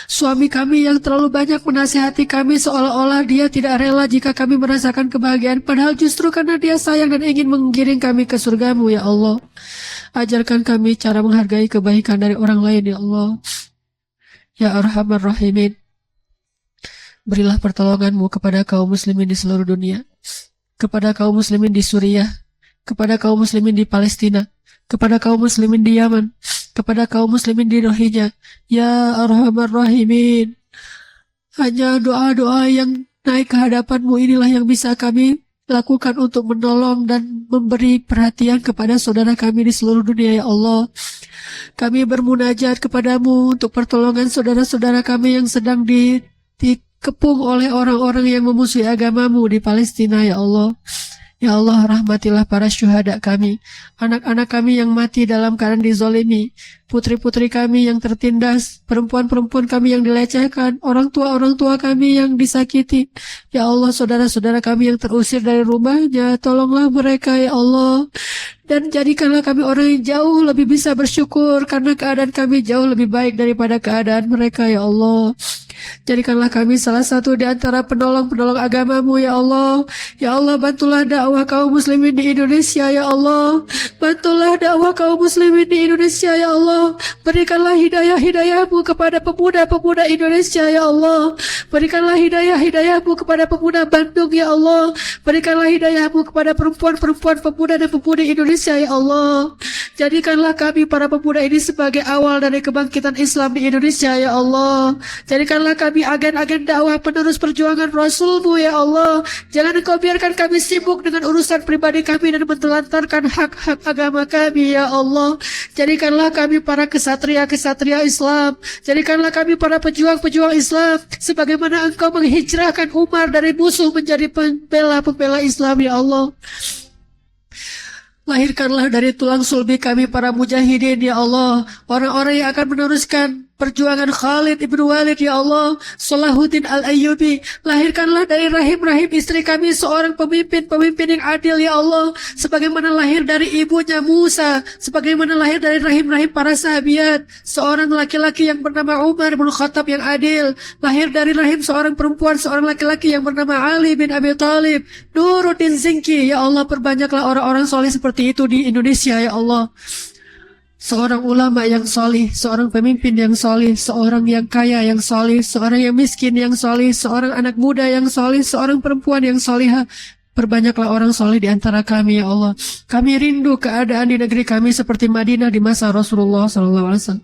Suami kami yang terlalu banyak menasihati kami seolah-olah dia tidak rela jika kami merasakan kebahagiaan, padahal justru karena dia sayang dan ingin menggiring kami ke surga-Mu, ya Allah. Ajarkan kami cara menghargai kebaikan dari orang lain, ya Allah. Ya Arhamar Rahimin, berilah pertolongan-Mu kepada kaum muslimin di seluruh dunia, kepada kaum muslimin di Suriah, kepada kaum muslimin di Palestina, kepada kaum muslimin di Yaman, kepada kaum muslimin di Rohingya. Ya Arhamar Rahimin, hanya doa-doa yang naik ke hadapan-Mu inilah yang bisa kami lakukan untuk menolong dan memberi perhatian kepada saudara kami di seluruh dunia, ya Allah. Kami bermunajat kepadamu untuk pertolongan saudara-saudara kami yang sedang dikepung oleh orang-orang yang memusuhi agamamu di Palestina, ya Allah. Ya Allah, rahmatilah para syuhada kami, anak-anak kami yang mati dalam keadaan dizolimi, putri-putri kami yang tertindas, perempuan-perempuan kami yang dilecehkan, orang tua kami yang disakiti. Ya Allah, saudara-saudara kami yang terusir dari rumahnya, tolonglah mereka, ya Allah. Dan jadikanlah kami orang yang jauh lebih bisa bersyukur, karena keadaan kami jauh lebih baik daripada keadaan mereka, ya Allah. Jadikanlah kami salah satu di antara penolong-penolong agamamu ya Allah. Ya Allah, bantulah dakwah kaum muslimin di Indonesia ya Allah. Bantulah dakwah kaum muslimin di Indonesia ya Allah. Berikanlah hidayah-hidayahmu kepada pemuda-pemuda Indonesia ya Allah. Berikanlah hidayah-hidayahmu kepada pemuda Bandung ya Allah. Berikanlah hidayahmu kepada perempuan-perempuan pemuda dan pemudi Indonesia ya Allah. Jadikanlah kami para pemuda ini sebagai awal dari kebangkitan Islam di Indonesia ya Allah. Jadikanlah kami agen-agen dakwah penerus perjuangan Rasul-Mu ya Allah. Jangan Engkau biarkan kami sibuk dengan urusan pribadi kami dan menelantarkan hak-hak agama kami ya Allah. Jadikanlah kami para kesatria-kesatria Islam. Jadikanlah kami para pejuang-pejuang Islam. Sebagaimana Engkau menghijrahkan Umar dari musuh menjadi pembela-pembela Islam ya Allah. Lahirkanlah dari tulang sulbi kami para mujahidin ya Allah. Orang-orang yang akan meneruskan perjuangan Khalid ibn Walid ya Allah. Salahuddin al-Ayyubi. Lahirkanlah dari rahim-rahim istri kami seorang pemimpin-pemimpin yang adil ya Allah. Sebagaimana lahir dari ibunya Musa. Sebagaimana lahir dari rahim-rahim para sahabiat. Seorang laki-laki yang bernama Umar bin Khattab yang adil. Lahir dari rahim seorang perempuan, seorang laki-laki yang bernama Ali bin Abi Thalib. Nuruddin Zinki. Ya Allah, perbanyaklah orang-orang soleh seperti itu di Indonesia ya Allah. Seorang ulama yang soleh, seorang pemimpin yang soleh, seorang yang kaya yang soleh, seorang yang miskin yang soleh, seorang anak muda yang soleh, seorang perempuan yang soleha. Perbanyaklah orang soleh di antara kami ya Allah. Kami rindu keadaan di negeri kami seperti Madinah di masa Rasulullah SAW.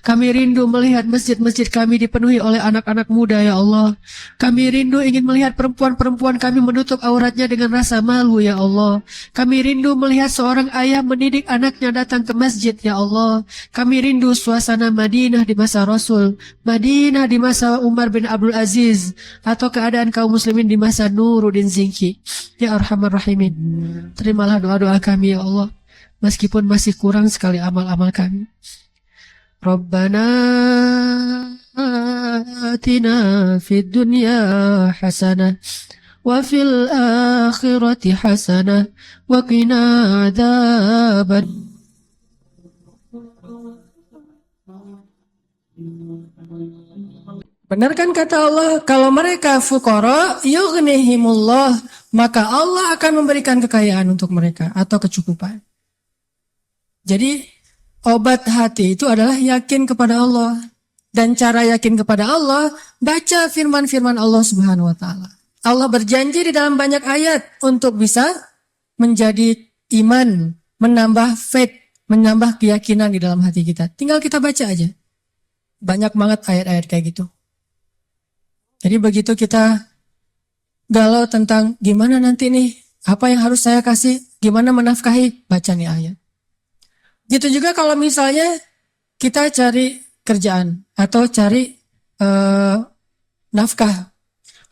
Kami rindu melihat masjid-masjid kami dipenuhi oleh anak-anak muda ya Allah. Kami rindu ingin melihat perempuan-perempuan kami menutup auratnya dengan rasa malu ya Allah. Kami rindu melihat seorang ayah mendidik anaknya datang ke masjid ya Allah. Kami rindu suasana Madinah di masa Rasul, Madinah di masa Umar bin Abdul Aziz, atau keadaan kaum muslimin di masa Nuruddin Zinki. Ya Arhamar Rahimin, terimalah doa-doa kami ya Allah, meskipun masih kurang sekali amal-amal kami. Rabbana atina fid dunya hasanah wa fil akhirati hasanah wa qina adzaban. Benar kan kata Allah, kalau mereka fuqara yughnihimullah, maka Allah akan memberikan kekayaan untuk mereka atau kecukupan. Jadi obat hati itu adalah yakin kepada Allah. Dan cara yakin kepada Allah, baca firman-firman Allah Subhanahu wa Ta'ala. Allah berjanji di dalam banyak ayat untuk bisa menjadi iman, menambah faith, menambah keyakinan di dalam hati kita. Tinggal kita baca aja. Banyak banget ayat-ayat kayak gitu. Jadi begitu kita galau tentang gimana nanti nih, apa yang harus saya kasih, gimana menafkahi, baca nih ayat. Gitu juga kalau misalnya kita cari kerjaan atau cari nafkah.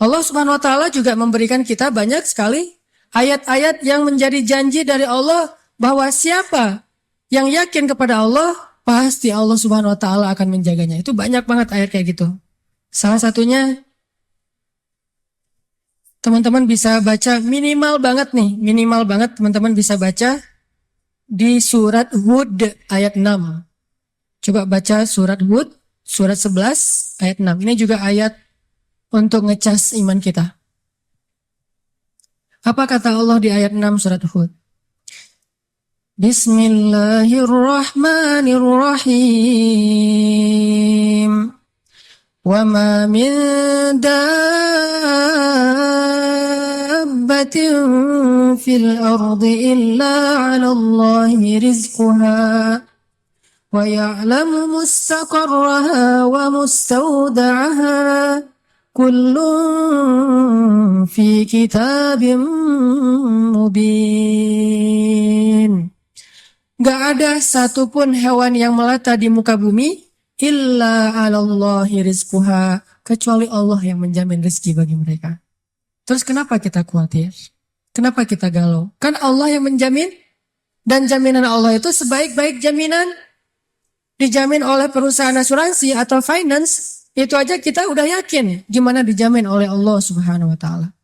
Allah Subhanahu wa Ta'ala juga memberikan kita banyak sekali ayat-ayat yang menjadi janji dari Allah bahwa siapa yang yakin kepada Allah, pasti Allah Subhanahu wa Ta'ala akan menjaganya. Itu banyak banget ayat kayak gitu. Salah satunya teman-teman bisa baca minimal banget teman-teman bisa baca di surat Hud ayat 6. Coba baca surat Hud, surat 11 ayat 6. Ini juga ayat untuk ngecas iman kita. Apa kata Allah di ayat 6 surat Hud? Bismillahirrahmanirrahim. Wa ma min fil ardi illa 'ala Allahi rizquha wa ya'lamu mustaqarraha wa mustawda'aha kullun fi kitabim mubin. Gak ada satupun hewan yang melata di muka bumi illa 'ala Allahi rizquha, kecuali Allah yang menjamin rezeki bagi mereka. Terus kenapa kita khawatir? Kenapa kita galau? Kan Allah yang menjamin, dan jaminan Allah itu sebaik-baik jaminan dijamin oleh perusahaan asuransi atau finance. Itu aja kita udah yakin gimana dijamin oleh Allah Subhanahu wa Ta'ala.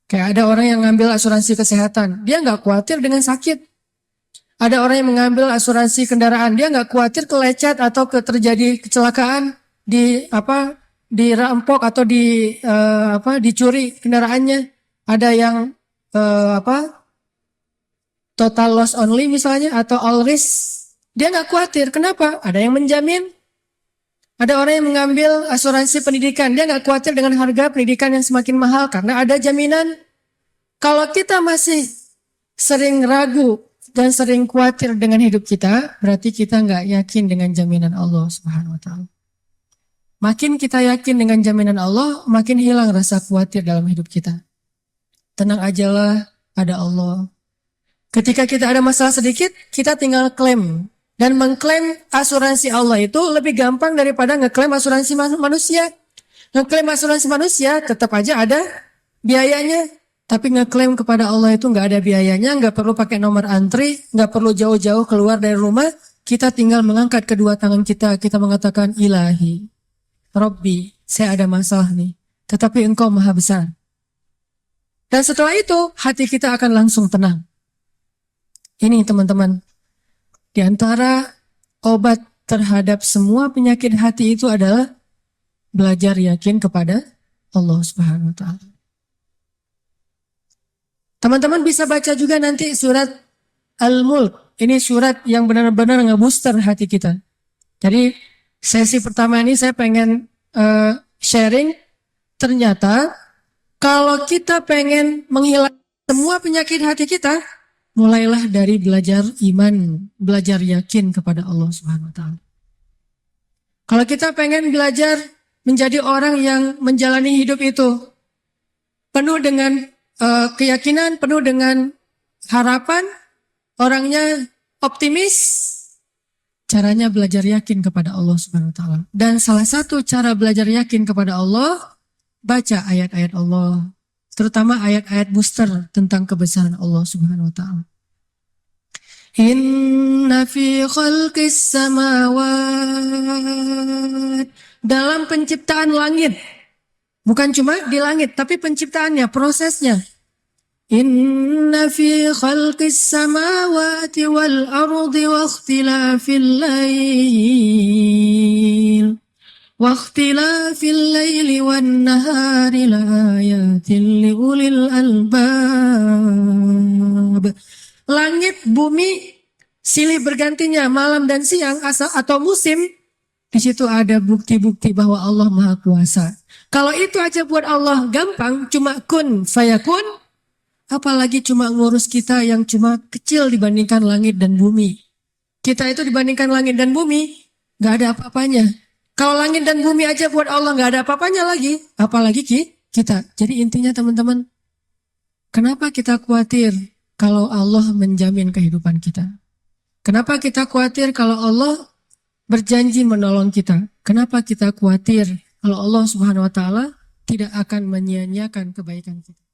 Kayak ada orang yang ngambil asuransi kesehatan, dia nggak khawatir dengan sakit. Ada orang yang mengambil asuransi kendaraan, dia nggak khawatir kelecet atau terjadi kecelakaan. dirampok atau dicuri kendaraannya, ada yang total loss only misalnya atau all risk, dia nggak khawatir. Kenapa? Ada yang menjamin. Ada orang yang mengambil asuransi pendidikan, dia nggak khawatir dengan harga pendidikan yang semakin mahal karena ada jaminan. Kalau kita masih sering ragu dan sering khawatir dengan hidup kita, berarti kita nggak yakin dengan jaminan Allah Subhanahu wa Ta'ala. Makin kita yakin dengan jaminan Allah, makin hilang rasa khawatir dalam hidup kita. Tenang ajalah, ada Allah. Ketika kita ada masalah sedikit, kita tinggal klaim. Dan mengklaim asuransi Allah itu lebih gampang daripada ngeklaim asuransi manusia. Ngeklaim asuransi manusia tetap aja ada biayanya. Tapi ngeklaim kepada Allah itu nggak ada biayanya, nggak perlu pakai nomor antri, nggak perlu jauh-jauh keluar dari rumah. Kita tinggal mengangkat kedua tangan kita mengatakan, Ilahi, Robbi, saya ada masalah nih. Tetapi Engkau Maha Besar. Dan setelah itu, hati kita akan langsung tenang. Ini teman-teman. Di antara obat terhadap semua penyakit hati itu adalah belajar yakin kepada Allah Subhanahu wa Ta'ala. Teman-teman bisa baca juga nanti surat Al-Mulk. Ini surat yang benar-benar nge-booster hati kita. Jadi sesi pertama ini saya pengen sharing. Ternyata kalau kita pengen menghilangkan semua penyakit hati kita, mulailah dari belajar iman, belajar yakin kepada Allah Subhanahu wa Ta'ala. Kalau kita pengen belajar menjadi orang yang menjalani hidup itu penuh dengan keyakinan, penuh dengan harapan, orangnya optimis, caranya belajar yakin kepada Allah Subhanahu wa Ta'ala. Dan salah satu cara belajar yakin kepada Allah, baca ayat-ayat Allah. Terutama ayat-ayat booster tentang kebesaran Allah Subhanahu wa Ta'ala. Inna fi khalqis samawat. Dalam penciptaan langit. Bukan cuma di langit, tapi penciptaannya, prosesnya. Inna fi khalqis samawati wal ardi wa ikhtilafil lail. واختلاف الليل والنهار لآيات لأولي الألباب. Langit, bumi, silih bergantinya malam dan siang atau musim, di situ ada bukti-bukti bahwa Allah Maha Kuasa. Kalau itu aja buat Allah gampang, cuma kun fayakun, apalagi cuma ngurus kita yang cuma kecil dibandingkan langit dan bumi. Kita itu dibandingkan langit dan bumi, gak ada apa-apanya. Kalau langit dan bumi aja buat Allah nggak ada apa-apanya lagi, apalagi kita. Jadi intinya teman-teman, kenapa kita khawatir kalau Allah menjamin kehidupan kita? Kenapa kita khawatir kalau Allah berjanji menolong kita? Kenapa kita khawatir kalau Allah Subhanahu wa Ta'ala tidak akan menyia-nyiakan kebaikan kita?